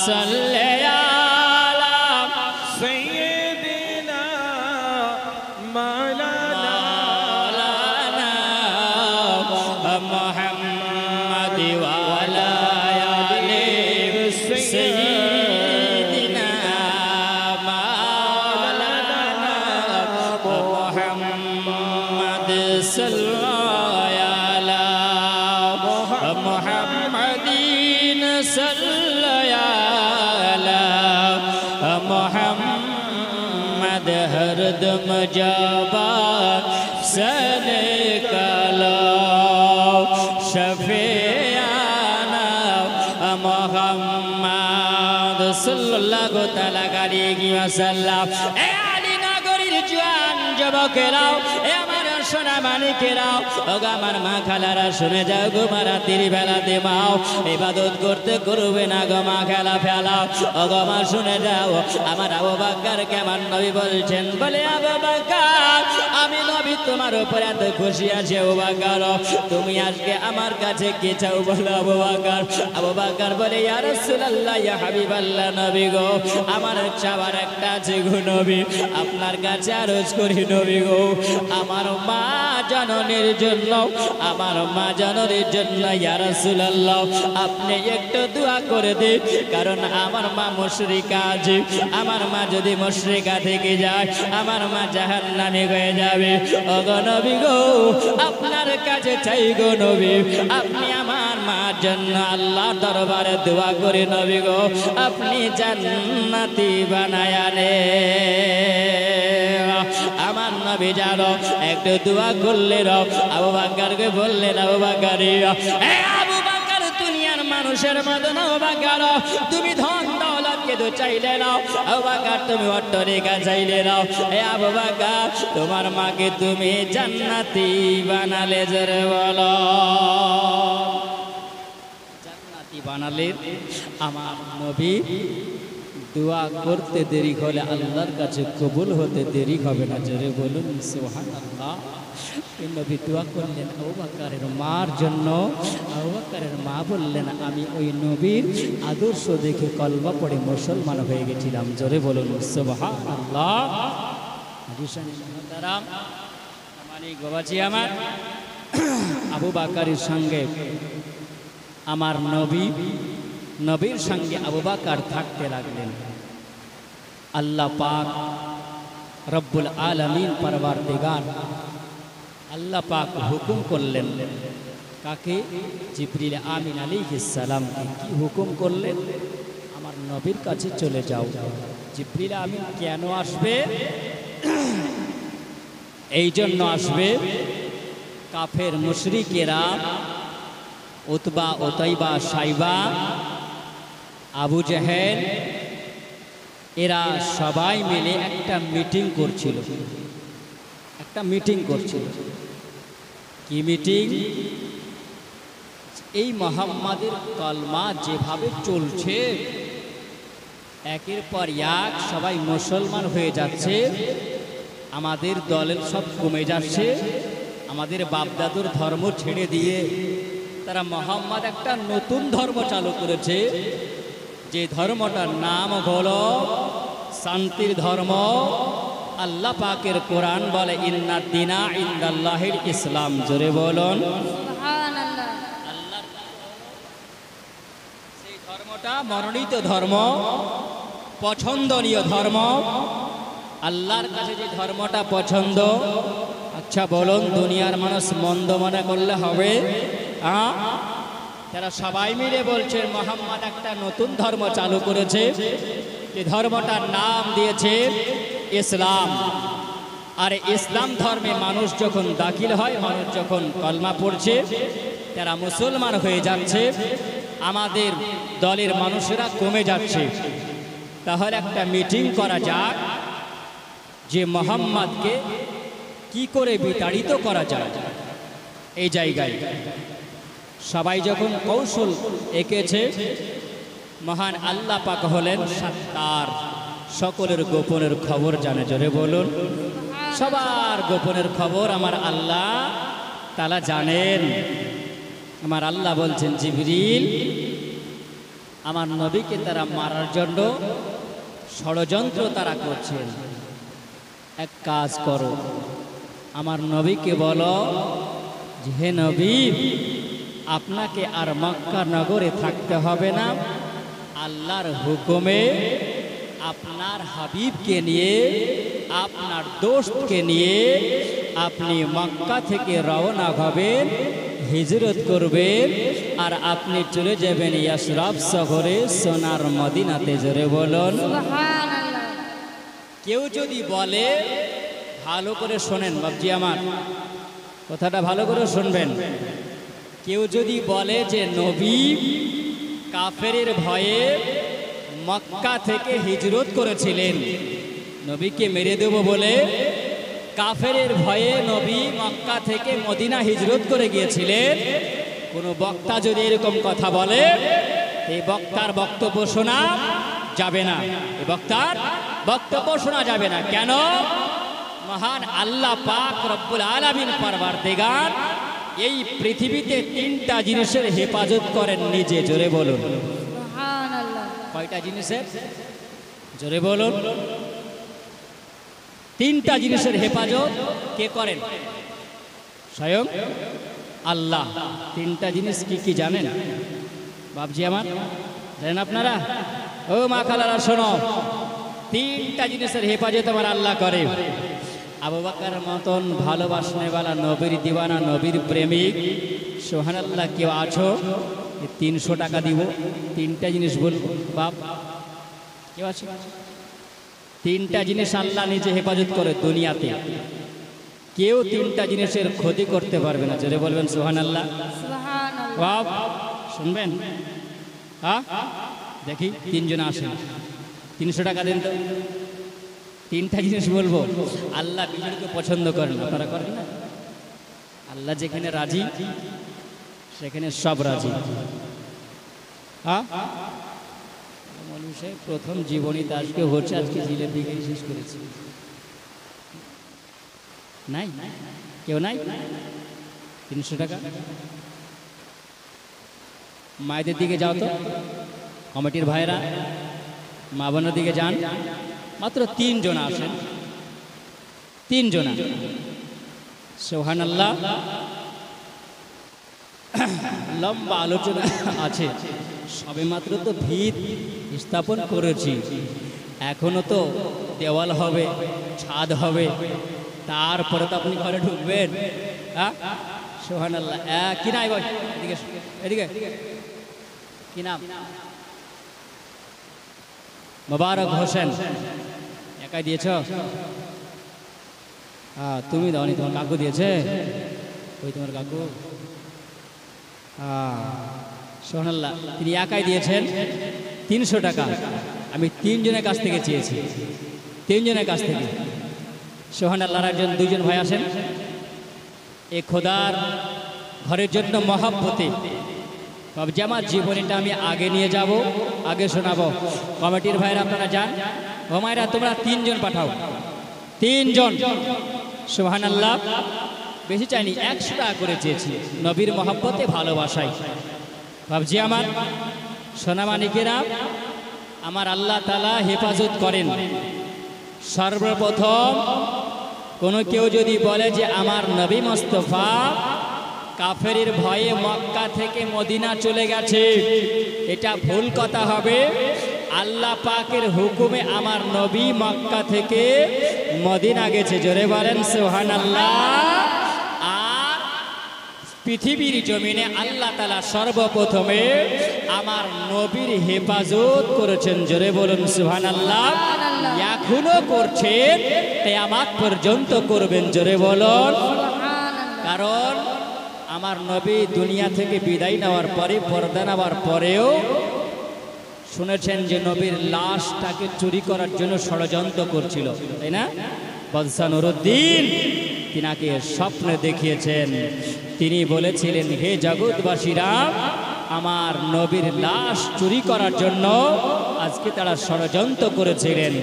Speaker 1: সাল্লি আলা সাইয়্যিদিনা মাওলানা মুহাম্মাদ ওয়া আলা আলি সাইয়্যিদিনা মাওলানা মুহাম্মাদ সাল্লাল্লাহু আলা মুহাম্মাদিন সাল্লাল্লাহু আলা মুহাম্মাদ হরদম জবান সনে কালা শফিয়ানা মুহাম্মাদ সাল্লাল্লাহু তাআলা আলাইহি ওয়াসাল্লাম। এ আলী নগরীর জওয়ান যুবকেরাও, এ আমার সোনা মানিকেরাও, ওগো আমার মা খালারা শুনে যাও গো, মা রাতের বেলাতে মাও ইবাদত করতে করবে না গো, মা খেলা ফেলাও। ওগো মা শুনে যাও আমার আবু বকরকে আমার নবী বলছেন বলে আবু বকর আমি নবী তোমার উপর এত খুশি আছি আবু বকর, তুমি আজকে আমার কাছে কি চাও বলো আবু বকর। আবু বকর বলে ইয়া রাসূলুল্লাহ ইয়া হাবিবাল্লাহ নবী গো আমার চাওয়ার একটা আছে গো নবী, আপনার কাছে আরজ করি নবী গো, আমার মা জননীর জন্য, আমার মা জননীর জন্য ইয়া রাসূলুল্লাহ আপনি একটু দোয়া করে দিন, কারণ আমার মা মুশরিকা আছে, আমার মা যদি মুশরিকা থেকে যায় আমার মা জাহান্নামী হয়ে যাবে। ওগো নবী গো আপনার কাছে চাই গো নবী, আপনি আমার মার জন্য আল্লাহর দরবারে দোয়া করে নবী গো আপনি জান্নাতি বানায়া নে। আমার নবী জানো একটু দোয়া করলেন, আবু বকরকে বললেন আবু বকর এ আবু বকর দুনিয়ার মানুষের মতো না, আবু বকর তুমি ধন দৌলতকে তো চাইলে নাও, আবু বকর তুমি অট্টালিকা চাইলে নাও, এ আবু বকর তোমার মাকে তুমি জান্নাতি বানালে জোরে বলো। জান্নাতি বানালে আমার নবী দোয়া করতে দেরি হলে আল্লাহর কাছে কবুল হতে দেরি হবে না, জোরে বলুন সুবহানাল্লাহ। নবী দোয়া করলেন আবু বকরের মার জন্য, আবু বকরের মা বললেন আমি ওই নবীর আদর্শ দেখে কলমা পড়ে মুসলমান হয়ে গেছিলাম, জোরে বলুন সুবহানাল্লাহ। আমার আবু বকরের সঙ্গে আমার নবীর সঙ্গে আবু বকর থাকতে লাগলেন। আল্লাহ পাক রব্বুল আলামিন পরওয়ারদিগার আল্লাহ পাক হুকুম করলেন, কাকে? জিবরিল আমিন আলাইহিস সালামকে। কি হুকুম করলেন? আমার নবীর কাছে চলে যাও। জিবরিল আমিন কেন আসবে? এই জন্য আসবে কাফের মুশরিকেরা উতবা উতাইবা সাইবা আবু জাহেল এরা সবাই মিলে একটা মিটিং করছিল। একটা মিটিং করছিল। কি মিটিং? এই মুহাম্মাদের কলমা যেভাবে চলছে, একের পর এক সবাই মুসলমান হয়ে যাচ্ছে, আমাদের দলের সব কমে যাচ্ছে, আমাদের বাপদাদুর ধর্ম ছেড়ে দিয়ে তারা মুহাম্মদ একটা নতুন ধর্ম চালু করেছে, যে ধর্মটার নাম হলো শান্তির ধর্ম। আল্লাহ পাকের কোরআন বলে ইন্নাদ দীনা ইনদাল্লাহিল ইসলাম। জোরে বলুন সুবহানাল্লাহ। আল্লাহ সেই ধর্মটা মনোনীত ধর্ম, পছন্দনীয় ধর্ম, আল্লাহর কাছে যে ধর্মটা পছন্দ। আচ্ছা বলুন, দুনিয়ার মানুষ মন্দ মনে করলে হবে? তারা সবাই মিলে বলছেন মুহাম্মদ একটা নতুন ধর্ম চালু করেছে, যে ধর্মটার নাম দিয়েছে ইসলাম। আর ইসলাম ধর্মে মানুষ যখন দাখিল হয়, মানুষ যখন কলমা পড়ছে, তারা মুসলমান হয়ে যাচ্ছে, আমাদের দলের মানুষেরা কমে যাচ্ছে। তাহলে একটা মিটিং করা যাক যে মুহাম্মদকে কি করে বিতাড়িত করা যায়। এই জায়গায় সবাই যখন কৌশল এঁকেছে, মহান আল্লাহ পাক হলেন সত্তার, সকলের গোপনের খবর জানে। জোরে বলুন, সবার গোপনের খবর আমার আল্লাহ তাআলা জানেন। আমার আল্লাহ বলছেন, জিবরিল, আমার নবীকে তারা মারার জন্য ষড়যন্ত্র তারা করছেন, এক কাজ করো, আমার নবীকে বলো যে হে নবী, আপনাকে আর মক্কা নগরে থাকতে হবে না, আল্লাহর হুকুমে আপনার হাবিবকে নিয়ে, আপনার দোস্তকে নিয়ে আপনি মক্কা থেকে রওনা হবেন, হিজরত করবেন, আর আপনি চলে যাবেন ইয়াসরাব শহরে, সোনার মদিনাতে। জোরে বলুন সুবহানাল্লাহ। কেউ যদি বলে, ভালো করে শোনেন বাবজি, আমার কথাটা ভালো করে শুনবেন, কেউ যদি বলে যে নবী কাফেরের ভয়ে মক্কা থেকে হিজরত করেছিলেন, নবীকে মেরে দেব বলে কাফেরের ভয়ে নবী মক্কা থেকে মদিনা হিজরত করে গিয়েছিলেন, কোনো বক্তা যদি এরকম কথা বলে, এই বক্তার বক্তব্য শোনা যাবে না। এই বক্তার বক্তব্য শোনা যাবে না। কেন? মহান আল্লাহ পাক রব্বুল আলামিন পরওয়ারদিগার এই পৃথিবীতে তিনটা জিনিসের হেফাজত করেন নিজে। জোরে বলুন সুবহানাল্লাহ। কয়টা জিনিসের? জোরে বলুন। তিনটা জিনিসের হেফাজত কে করেন? স্বয়ং আল্লাহ। তিনটা জিনিস কি কি জানেন বাবজি আমার? জানেন আপনারা? ও মা খালারা শোনো, তিনটা জিনিসের হেফাজত আমার আল্লাহ করে। আবু বকর মতন ভালোবাসনেওয়ালা, নবীর দিওয়ানা, নবীর প্রেমিক সুবহানাল্লাহ কেউ আছো? 300 টাকা দিব, তিনটা জিনিস বলবো। বাপ কেউ আছে? তিনটা জিনিস আল্লাহ নিজে হেফাজত করে দুনিয়াতে, কেউ তিনটা জিনিসের ক্ষতি করতে পারবে না। জোরে বলবেন সুবহানাল্লাহ। বাপ শুনবেন? হ্যাঁ দেখি, তিনজন আসেন, 300 টাকা দেন তো। তিনটা জিনিস বলবো, আল্লাহ বিজয়কে পছন্দ করেন, আপনারা করেন না? আল্লাহ যেখানে রাজি সেখানে সব রাজি। হ্যাঁ মানুষের প্রথম জীবনীতে আজকে হচ্ছে, আজকে জিলেবি খেয়ে শেষ করেছি। নাই কেউ নাই? 300 টাকা। মায়েদের দিকে যাও তো, কমিটির ভাইরা, মা বোনের দিকে যান। মাত্র 3 জন আসেন, 3 জন। সুবহানাল্লাহ। লম্বা আলোচনা আছে, সবে মাত্র তো ভিত স্থাপন করেছি, এখনো তো দেওয়াল হবে, ছাদ হবে, তারপরে তো আপনি ঘরে ঢুকবেন। হ্যাঁ সুবহানাল্লাহ। কি নাই ভাই? এদিকে এদিকে, কি নাম? মোবারক হোসেন। একাই দিয়েছ? হ্যাঁ তুমি দাওনি, তোমার কাকু দিয়েছে। ওই তোমার কাকু। হ্যাঁ সুবহানাল্লাহ, তিনি একাই দিয়েছেন 300 টাকা। আমি 3 জনের কাছ থেকে চেয়েছি, 3 জনের কাছ থেকে। সুবহানাল্লাহ। একজন দুইজন ভাই আসেন, এ খোদার ঘরের জন্য মহব্বতে যে আমার জীবনীটা আমি আগে নিয়ে যাব, আগে শোনাবো। কমিটির ভাইরা আপনারা যান, ওমাইরা তোমরা 3 জন পাঠাও, 3 জন। সুবহানাল্লাহ। বেশি চাইনি, 100 টাকা করে চেয়েছি নবীর মহব্বতে ভালোবাসাই। ভাবছি আমার সোনামানিকেরা, আমার আল্লাহ তাআলা হেফাজত করেন। সর্বপ্রথম কোনো কেউ যদি বলে যে আমার নবী মুস্তাফা কাফেরের ভয়ে মক্কা থেকে মদিনা চলে গেছে, এটা ভুল কথা হবে। আল্লাহ পাকের হুকুমে আমার নবী মক্কা থেকে মদিনা গেছে। জোরে বলেন সুবহানাল্লাহ। আর পৃথিবীর জমিনে আল্লাহ তাআলা সর্বপ্রথমে আমার নবীর হেফাজত করেছেন। জোরে বলুন সুবহানাল্লাহ। এখনো করছেন, কিয়ামত পর্যন্ত করবেন। জোরে বলুন। কারণ আমার নবী দুনিয়া থেকে বিদায় নেওয়ার পরে, পর্দা নেওয়ার পরেও শুনেছেন যে নবীর লাশটাকে চুরি করার জন্য ষড়যন্ত্র করছিল, তাই না? বাদশা নুরউদ্দিন তিনাকে স্বপ্নে দেখিয়েছেন। তিনি বলেছিলেন, হে জগৎবাসীরা, আমার নবীর লাশ চুরি করার জন্য আজকে তারা ষড়যন্ত্র করেছিলেন।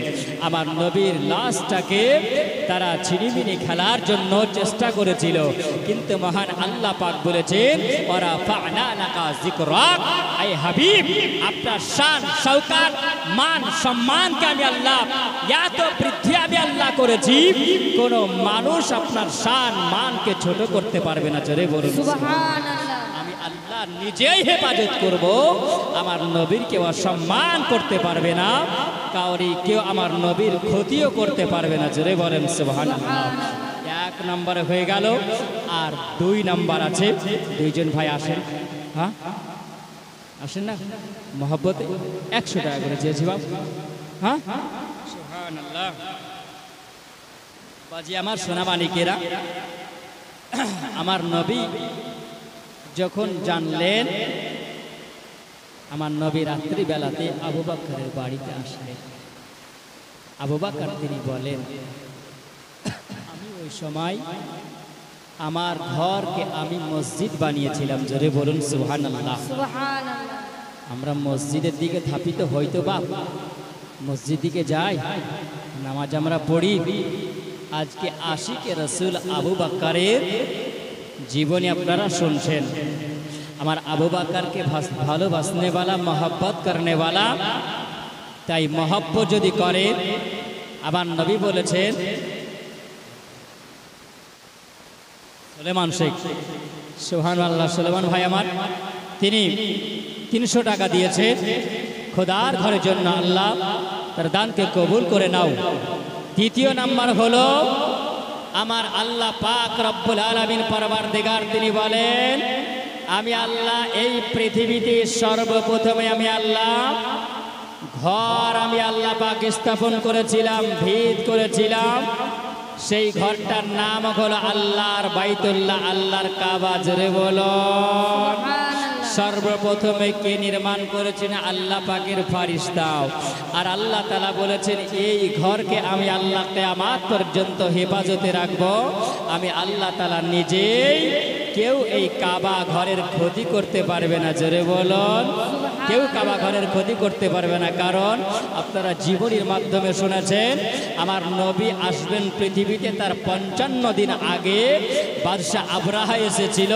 Speaker 1: আমার নবীর লাশটাকে তারা ছিনিমিনি খেলার জন্য চেষ্টা করেছিল, কিন্তু মহান আল্লাহ পাক বলেছেন, ওরা ফা'না লাকা যিকরাক, আই হাবিব, আপনার শান শওকত মান সম্মানকে আমি আল্লাহ এত বৃদ্ধি আমি আল্লাহ করেছি, কোন মানুষ আপনার শান মানকে ছোট করতে পারবে না। জোরে বলুন সুবহানাল্লাহ। আমি আল্লাহ নিজেই হেফাজত করব, আমার নবীর কেউ অসম্মান করতে পারবে না, কাউরি কেউ আমার নবীর ক্ষতিও করতে পারবে না। জোরে বলেন সুবহানাল্লাহ। 1 নম্বরে হয়ে গেল, আর 2 নম্বর আছে। 2 জন ভাই আসেন। হ্যাঁ আসেন না, মহব্বতে 100 টাকা করে চেয়েছি বাপ। হ্যাঁ সুবহানাল্লাহ। বাজি আমার সোনামানিকেরা, আমার নবী যখন জানলেন আমার নবী রাত্রি বেলাতে আবু বকরের বাড়িতে আসলেন, আবু বকর তিনি বলেন, আমি ওই সময় আমার ঘরকে আমি মসজিদ বানিয়েছিলাম। জোরে বলুন সুবহানাল্লাহ। আমরা মসজিদের দিকে ধাপিত হয়তো বাপ, মসজিদ দিকে যাই, নামাজ আমরা পড়ি। আজকে আশিকে রাসূল আবু বকরের জীবনী আপনারা শুনছেন। আমার আবু বকরকে ভালোবাসনে वाला, मोहब्बत करने वाला, তাই মহব্বত যদি করে, আমার নবী বলেছেন, সুলেমান শেখ, সুবহানাল্লাহ, সুলেমান ভাই আমার, তিনি 300 টাকা দিয়েছে খোদার ঘরের জন্য। আল্লাহ তার দানকে কবুল করে নাও। দ্বিতীয় নাম্বার হলো আমার আল্লাহ পাক রব্বুল আলামিন পরওয়ারদিগার, তিনি বলেন, আমি আল্লাহ এই পৃথিবীতে সর্বপ্রথমে আমি আল্লাহ ঘর আমি আল্লাহ পাক স্থাপন করেছিলাম, ভিত করেছিলাম। সেই ঘরটার নাম হলো আল্লাহর বাইতুল্লাহ, আল্লাহর কাবা। জোরে বলো। সর্বপ্রথমে কে নির্মাণ করেছেন? আল্লাহ পাকের ফেরেশতা। আর আল্লাহ তাআলা বলেছেন, এই ঘরকে আমি আল্লাহ কিয়ামত পর্যন্ত হেফাজতে রাখব। আমি আল্লাহ তাআলা নিজেই, কেউ এই কাবা ঘরের ক্ষতি করতে পারবে না। জোরে বলুন। কেউ কাবা ঘরের ক্ষতি করতে পারবে না। কারণ আপনারা জীবনীর মাধ্যমে শুনেছেন, আমার নবী আসবেন পৃথিবীতে তার 55 দিন আগে বাদশা আবরাহা এসেছিল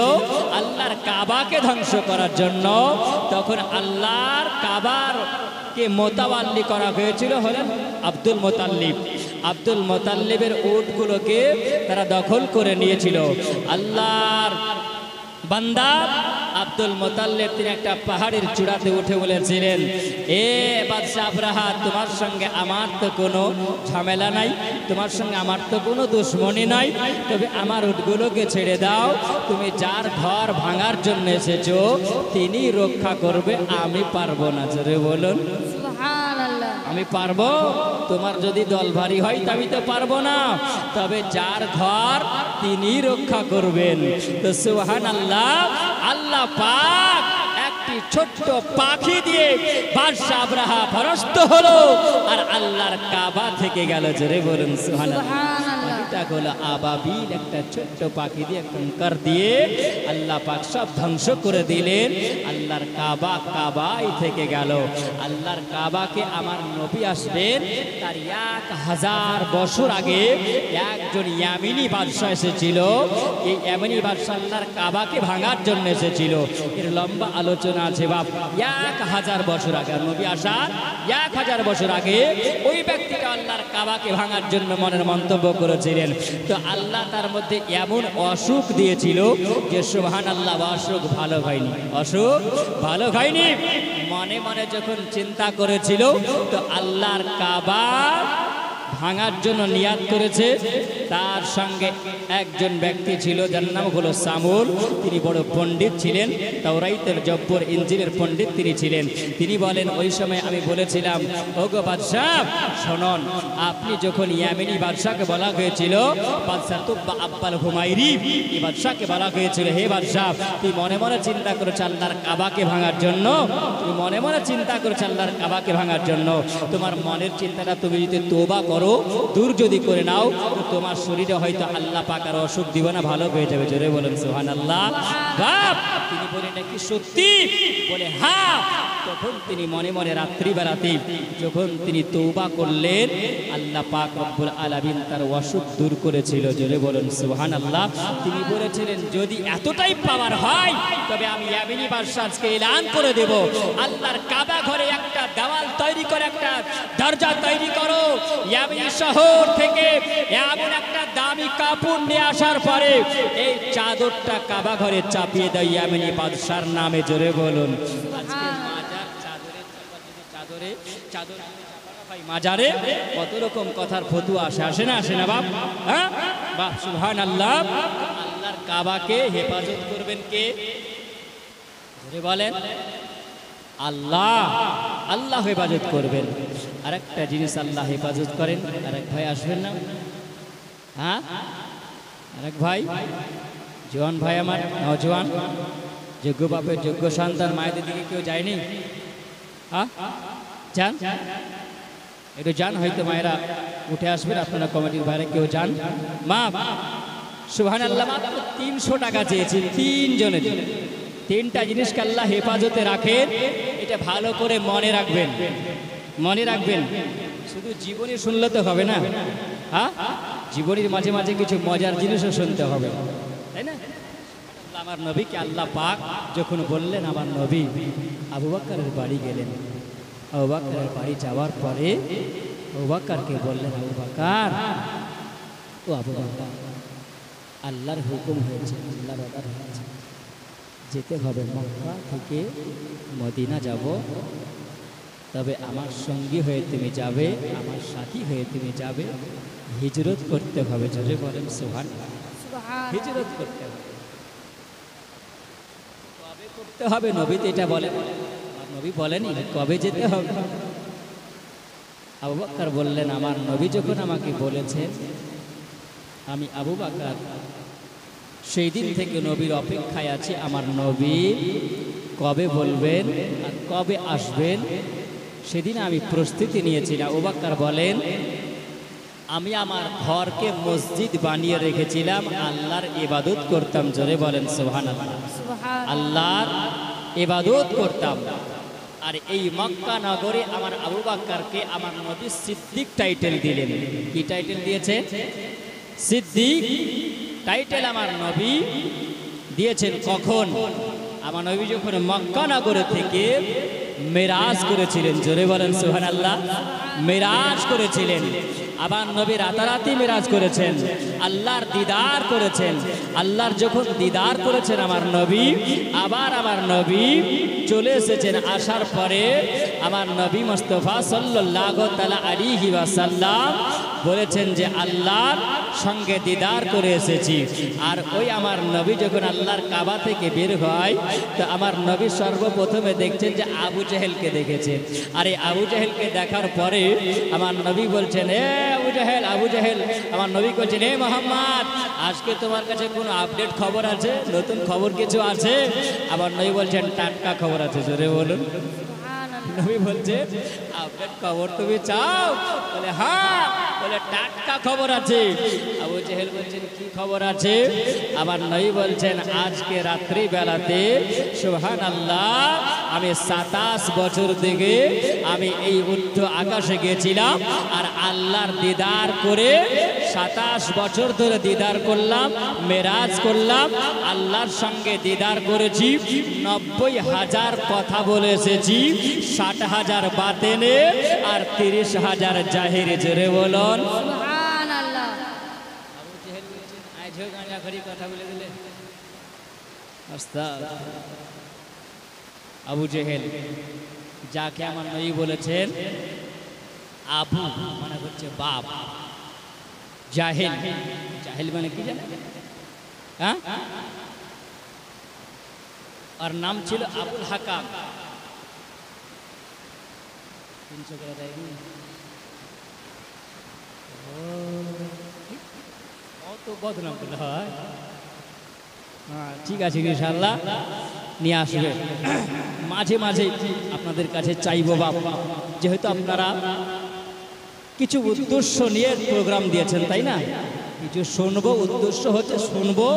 Speaker 1: আল্লাহর কাবাকে ধ্বংস করার জন্য। তখন আল্লাহর কাবার কে মোতাওয়াল্লি করা হয়েছিল হলেন আব্দুল মুতাল্লিব। আব্দুল মুতাল্লিবের উটগুলোকে তারা দখল করে নিয়েছিল। আল্লাহর বান্দা আব্দুল মুতাল্লিব তিনি একটা পাহাড়ের চূড়াতে উঠে বলেছিলেন, এ বাদশা আবরাহা, তোমার সঙ্গে আমার তো কোনো ঝামেলা নাই, তোমার সঙ্গে আমার তো কোনো দুশ্মনী নাই, তবে আমার উটগুলোকে ছেড়ে দাও। তুমি যার ঘর ভাঙার জন্য এসেছো তিনি রক্ষা করবে, আমি পারবো না। জোরে বলুন সুবহানাল্লাহ। আমি পারবো? তোমার যদি দল ভারী হয় আমি তো পারবো না, তবে যার ঘর তিনি রক্ষা করবেন। তো সুবহানাল্লাহ, আল্লাহ পাক একটি ছোট্ট পাখি দিয়ে বাদশা আবরাহা পরাস্ত হলো আর আল্লাহর কাবা থেকে গেল। জোরে বলুন সুবহানাল্লাহ। এটা হলো আবাবিল, একটা ছোট্ট পাখি দিয়ে কঙ্কর দিয়ে আল্লাহ পাক সব ধ্বংস করে দিলেন। আল্লাহর কাবা কাবাই থেকে গেল। আল্লাহর কাবাকে আমার নবী আসবেন তার 1000 বছর আগে একজন ইয়ামিনী বাদশাহ এসেছিল। এই ইয়ামিনী বাদশাহ আল্লাহর কাবাকে ভাঙার জন্য এসেছিল। এর লম্বা আলোচনা আছে বাপ। 1000 বছর আগে নবী আসার 1000 বছর আগে ওই ব্যক্তিটা আল্লাহর কাবাকে ভাঙার জন্য মনের মন্তব্য করেছিলেন। তো আল্লাহ তার মধ্যে এমন অসুখ দিয়েছিল যে সুবহানাল্লাহ, অসুখ ভালো হয়নি, অসুখ ভালো হয়নি। মনে মনে যখন চিন্তা করেছিল তো আল্লাহর কাবা ভাঙার জন্য নিয়াত করেছে। তার সঙ্গে একজন ব্যক্তি ছিল যার নাম হলো সামুল। তিনি বড় পণ্ডিত ছিলেন, তাওরাইতের জব্বর ইনজিলের পণ্ডিত তিনি ছিলেন। তিনি বলেন, ওই সময় আমি বলেছিলাম, ওগো বাদশাহ শুনুন, আপনি যখন ইয়ামিনী বাদশাহকে বলা হয়েছিল বাদশাহ তুব্বা আব্বাল হুমায়রি, এই বাদশাহকে বলা হয়েছিল, হে বাদশাহ তুই মনে মনে চিন্তা করেছ আল্লাহর কাবাকে ভাঙার জন্য, তুমি মনে মনে চিন্তা করেছ আল্লাহর কাবাকে ভাঙার জন্য। তোমার মনের চিন্তাটা তুমি যদি তওবা করো, দূর যদি করে নাও, তো তোমার শরীরে হয়তো আল্লাহ পাক আর অসুখ দিব না, ভালো হয়ে যাবে। জোরে বলেন সুবহানাল্লাহ। বাপ তিনি বলেন নাকি সত্যি? বলে হ্যাঁ। তখন তিনি মনে মনে রাত্রিবেলাতে যখন তিনি তওবা করলেন, আল্লাহ পাক রব্বুল আলামিন তার অসুখ দূর করেছিল। জোরে বলেন সুবহানাল্লাহ। তিনি বলেছিলেন, যদি এতটাই পাওয়ার হয় তবে আমি ইয়ামিনী বাদশাহ আজকে এলান করে দেব, আল্লাহর কাবা ঘরে একটা দেওয়াল তৈরি করে, একটা দরজা তৈরি করো। ইয়ামিনী শহর থেকে এমন একটা দামি কাপড় নিয়ে আসার পরে এই চাদরটা কাবা ঘরে চাপিয়ে দেয় ইয়ামিনী বাদশার নামে। জোরে বলুন। আজকে মাজার চাদরে চাদরে ভাই মাজারে কত রকম কথার ফতুয়া আসে, আসে না? আসে না বাপ? হ্যাঁ বাপ সুবহানাল্লাহ। আল্লাহর কাবাকে হেফাজত করবেন কে? জোরে বলেন। আল্লাহ। আল্লাহ হেফাজত করবেন। আরেকটা জিনিস আল্লাহ হেফাজত করেন। আরেক ভাই আসবেন না? হ্যাঁ আরেক ভাই, জওয়ান ভাই আমার, নওজওয়ান, যোগ্য বাপের যোগ্য সন্তান, মায়েদের দিকে কেউ যায়নি? হ্যাঁ যান, একটু যান, হয়তো মায়েরা উঠে আসবেন। আপনারা কমিটির বাইরে কেউ যান। মা সুবহানাল্লাহ, মাত্র 300 টাকা চেয়েছি তিনজনের। 3টা জিনিসকে আল্লাহ হেফাজতে রাখেন, এটা ভালো করে মনে রাখবেন, মনে রাখবেন। শুধু জীবনী শুনলে তো হবে না, হ্যাঁ জীবনীর মাঝে মাঝে কিছু মজার জিনিসও শুনতে হবে, তাই না? আমার নবীকে আল্লাহ পাক যখন বললেন, আমার নবী আবু বকরের বাড়ি গেলেন। আবু বকরের বাড়ি যাওয়ার পরে আবু বকরকে বললেন, আবু বকর, ও আবু বকর, আল্লাহর হুকুম হয়েছে, আল্লাহর অর্ডার হয়েছে, যেতে হবে মক্কা থেকে মদিনা যাব, তবে আমার সঙ্গী হয়ে তুমি যাবে, আমার সাথী হয়ে তুমি যাবে, হিজরত করতে হবে। জোরে বলেন সুবহানাল্লাহ। হিজরত করতে হবে। কবে করতে হবে? নবী তো এটা বলেন, নবী বলেনি কবে যেতে হবে। আবু বকর বললেন, আমার নবী যখন আমাকে বলেছেন, আমি আবু বকর সেই দিন থেকে নবীর অপেক্ষায় আছি। আমার নবী কবে বলবেন আর কবে আসবেন সেদিন আমি প্রস্তুতি নিয়েছিলাম। আবু বকর বলেন, আমি আমার ঘরকে মসজিদ বানিয়ে রেখেছিলাম, আল্লাহর ইবাদত করতাম। জোরে বলেন সুবহানাল্লাহ। আল্লাহর ইবাদত করতাম। আর এই মক্কা নগরে আমার আবু বকরকে আমার নবী সিদ্দিক টাইটেল দিলেন। কি টাইটেল দিয়েছে? সিদ্দিক টাইটেল আমার নবী দিয়েছেন। কখন? আমার নবী যখন মক্কা নগরে থেকে মেরাজ করেছিলেন। জোরে বলেন সুবহানাল্লাহ। মেরাজ করেছিলেন। আবার নবী রাতারাতি মেরাজ করেছেন, আল্লাহর দিদার করেছেন। আল্লাহর যখন দিদার করেছেন আমার নবী, আবার আমার নবী চলে এসেছেন। আসার পরে আমার নবী মুস্তাফা সাল্লাল্লাহু তাআলা আলাইহি ওয়াসাল্লাম বলেছেন যে আল্লাহর সঙ্গে দিদার করে এসেছি। আর ওই আমার নবী যখন আল্লাহর কাবা থেকে বের হয়, তো আমার নবী সর্বপ্রথমে দেখছেন যে আবু জাহেলকে দেখেছেন। আর এই আবু জাহেলকে দেখার পরে আমার নবী বলছেন, এ আবু জাহেল, আবু জাহেল। আমার নবী বলছেন, এ মুহাম্মদ, আজকে তোমার কাছে কোনো আপডেট খবর আছে? নতুন খবর কিছু আছে? আমার নবী বলছেন, টাটকা খবর আছে। জোরে বলুন। নবী বলছে আপনার খবর তুমি চাও? বলে হ্যাঁ। বলে টাটকা খবর আছে। আবু জেহেল বলছেন কি খবর আছে? আমার নবী বলছেন আজকে রাত্রি বেলাতে সুবহানাল্লাহ আমি 27 বছর থেকে আমি এই উচ্চ আকাশে গেছিলাম আর আল্লাহর দিদার করে 27 বছর ধরে দিদার করলাম, মেরাজ করলাম, আল্লাহর সঙ্গে দিদার করেছি, 90,000 কথা বলে এসেছি, 60,000 বাতেনে আর 30,000 জাহিরে। জোরে বলুন
Speaker 2: সুবহানাল্লাহ।
Speaker 1: আবু জেহেল বলছেন আজও গাঁজা খড়ি কথা বলে দিলে। ওস্তাদ আবু জেহেল যাকে আমার নবী বলেছেন আবু মানে হচ্ছে বাপ, জাহেল, জাহেল মানে কি জানেন? হ্যাঁ, আর নাম ছিল আবুল হাকাম। 300 করে দেয়নি? কত বদনাম করলে হয়। হ্যাঁ ঠিক আছে ইনশাআল্লাহ নিয়ে আসবে। মাঝে মাঝে আপনাদের কাছে চাইবো বাপ, যেহেতু আপনারা কিছু উদ্দেশ্য নিয়ে প্রোগ্রাম দিয়েছেন তাই না? কিছু শুনবো, উদ্দেশ্য হচ্ছে শুনবো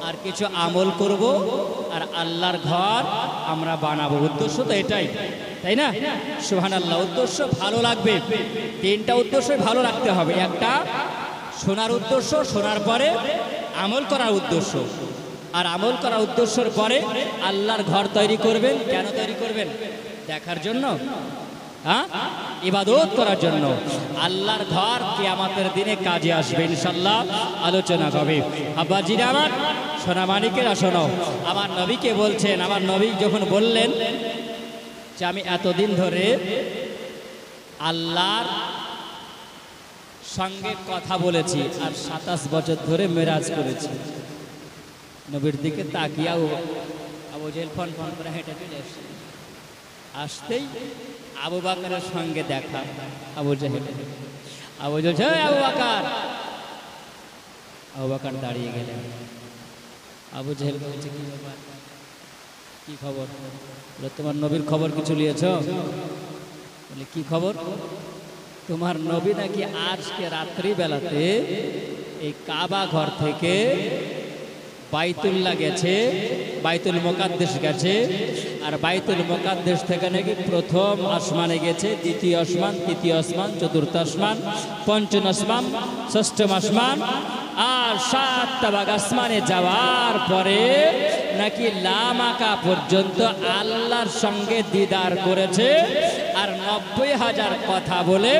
Speaker 1: আর কিছু আমল করব আর আল্লাহর ঘর আমরা বানাবো। উদ্দেশ্য তো এটাই তাই না? সুবহানাল্লাহ। উদ্দেশ্য ভালো লাগবে, 3টা উদ্দেশ্যই ভালো রাখতে হবে। একটা শোনার উদ্দেশ্য, শোনার পরে আমল করার উদ্দেশ্য, আর আমল করার উদ্দেশ্যের পরে আল্লাহর ঘর তৈরি করবেন। কেন তৈরি করবেন? দেখার জন্য, হ্যাঁ, ইবাদত করার জন্য। আল্লাহর ঘর কিয়ামতের দিনে কাজে আসবে ইনশাআল্লাহ। আলোচনা হবে। আব্বাজিরা আমার, সোনামানিকেরা শোনো, আমার নবীকে বলছেন, আমার নবী যখন বললেন যে আমি এতদিন ধরে আল্লাহর সঙ্গে কথা বলেছি আর 27 বছর ধরে মেরাজ করেছি। নবীর দিকে তাকিয়াও আবু জেহেল ফন ফন করে হেঁটে চলে আসছে। আসতেই আবু বকরের সঙ্গে দেখা। আবু জেহেল, আবু জেহেল, আবু বকর। আবু বকর দাঁড়িয়ে গেলেন। আবু জেহেল বলছে কি ব্যাপার, কি খবর? বলে তোমার নবীর খবর কিছু নিয়েছ? বলে কি খবর? তোমার নবী নাকি আজকে রাত্রি বেলাতে এই কাবা ঘর থেকে বাইতুল্লাহ গেছে, বাইতুল মুকাদ্দাস গেছে, আর বাইতুল মুকাদ্দাস থেকে নাকি প্রথম আসমানে গেছে, দ্বিতীয় আসমান, তৃতীয় আসমান, চতুর্থ আসমান, পঞ্চম আসমান, ষষ্ঠম আসমান, আর 7টা ভাগ আসমানে যাওয়ার পরে নাকি লামাকা পর্যন্ত আল্লাহর সঙ্গে দিদার করেছে আর 90,000 কথা বলে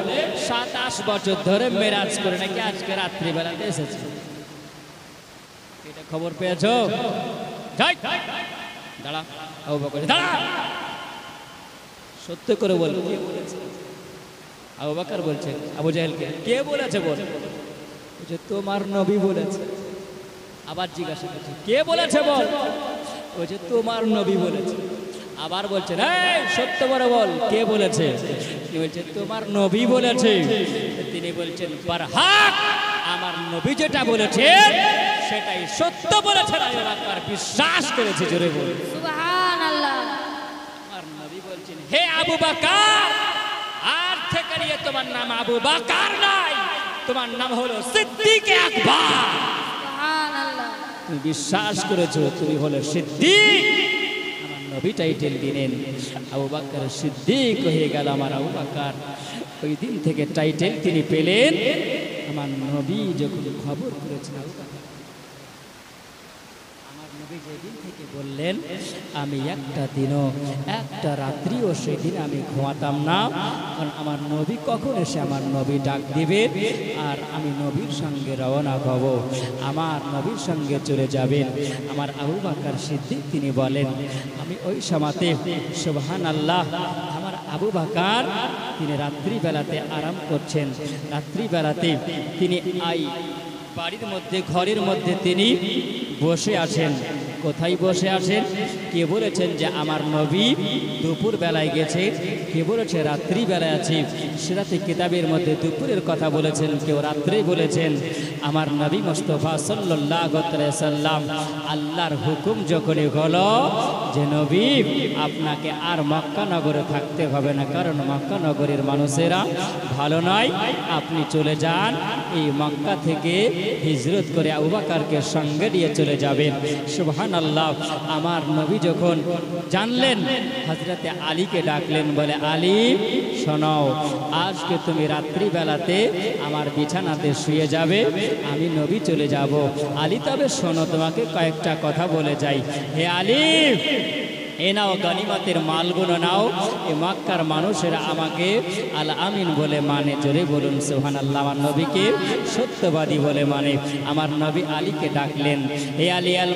Speaker 1: 27 বছর ধরে মেরাজ করে নাকি আজকে রাত্রিবেলাতে এসেছে। এটা খবর পেয়েছো? দাঁড়া, আবু বকর দাঁড়া, সত্য করে বল কে বলেছে? আবু বকর বলছে আবু জেহেলকে, কে বলেছে বল? বলছে তোমার নবী বলেছে। আবার জিজ্ঞাসা করছে কে বলেছে বল? বলছে তোমার নবী বলেছে। আবার বলছেন এই সত্য করে বল কে বলেছে? বলছে তোমার নবী বলেছে। তিনি বলছেন বারহাক, আমার নবী যেটা বলেছেন সেটাই সত্য বলেছেন। আবু বকর বিশ্বাস করেছে। জোরে বল
Speaker 2: সুবহানাল্লাহ।
Speaker 1: আমার নবী বলছেন হে আবু বকর, আর থেকে নিয়ে তোমার নাম আবু বকর নাই, তোমার নাম হলো সিদ্দিক আকবর।
Speaker 2: সুবহানাল্লাহ।
Speaker 1: তুমি বিশ্বাস করেছো, তুমি হলো সিদ্দিক। আমার নবী টাইটেল দিলেন, আবু বকর সিদ্দিক হয়ে গেল আমার আবু বকর। ওই দিন থেকে টাইটেল তিনি পেলেন। আমার নবী যখন খবর করেছেন আবু বকর, আমার নবী যেদিন থেকে বললেন আমি একটা দিনও একটা রাত্রিও সেদিন আমি ঘুমাতাম না, কারণ আমার নবী কখন এসে আমার নবী ডাক দিবে আর আমি নবীর সঙ্গে রওনা হব, আমার নবীর সঙ্গে চলে যাবেন। আমার আবু বকর সিদ্দিক তিনি বলেন আমি ওই সময়তে সুবহানাল্লাহ, আমার আবু বকর তিনি রাত্রিবেলাতে আরাম করছেন। রাত্রিবেলাতে তিনি বাড়ির মধ্যে, ঘরের মধ্যে তিনি বসে আছেন। কোথায় বসে আছেন? কে বলেছেন যে আমার নবী দুপুর বেলায় গেছে, কে বলেছে রাত্রি বেলায় আছে। সিরাতে কিতাবের মধ্যে দুপুরের কথা বলেছেন, কেউ রাত্রে বলেছেন। আমার নবী মুস্তাফা সাল্লাল্লাহু আলাইহি সাল্লাম আল্লাহর হুকুম যখনই হলো যে নবী আপনাকে আর মক্কা নগরে থাকতে হবে না, কারণ মক্কা নগরের মানুষেরা ভালো নয়, আপনি চলে যান। এই মক্কা থেকে হিজরত করে আবু বকরকে সঙ্গে নিয়ে চলে যাবেন। সুবহানাল্লাহ। আমার নবী যখন জানলেন, হযরতে আলীকে ডাকলেন, বলে আলী শোনো, আজকে তুমি রাত্রিবেলাতে আমার বিছানাতে শুয়ে যাবে, আমি নবী চলে যাব। আলী তবে শোনো, তোমাকে কয়েকটা কথা বলে যাই। হে আলী, এ নাও গনিমতের মালগুলো নাও। এ মক্কার মানুষেরা আমাকে আল আমিন বলে মানে, জোরে বলুন সুবহানাল্লাহ। আমার নবীকে সত্যবাদী বলে মানে। আমার নবী আলীকে ডাকলেন, হে আলী আল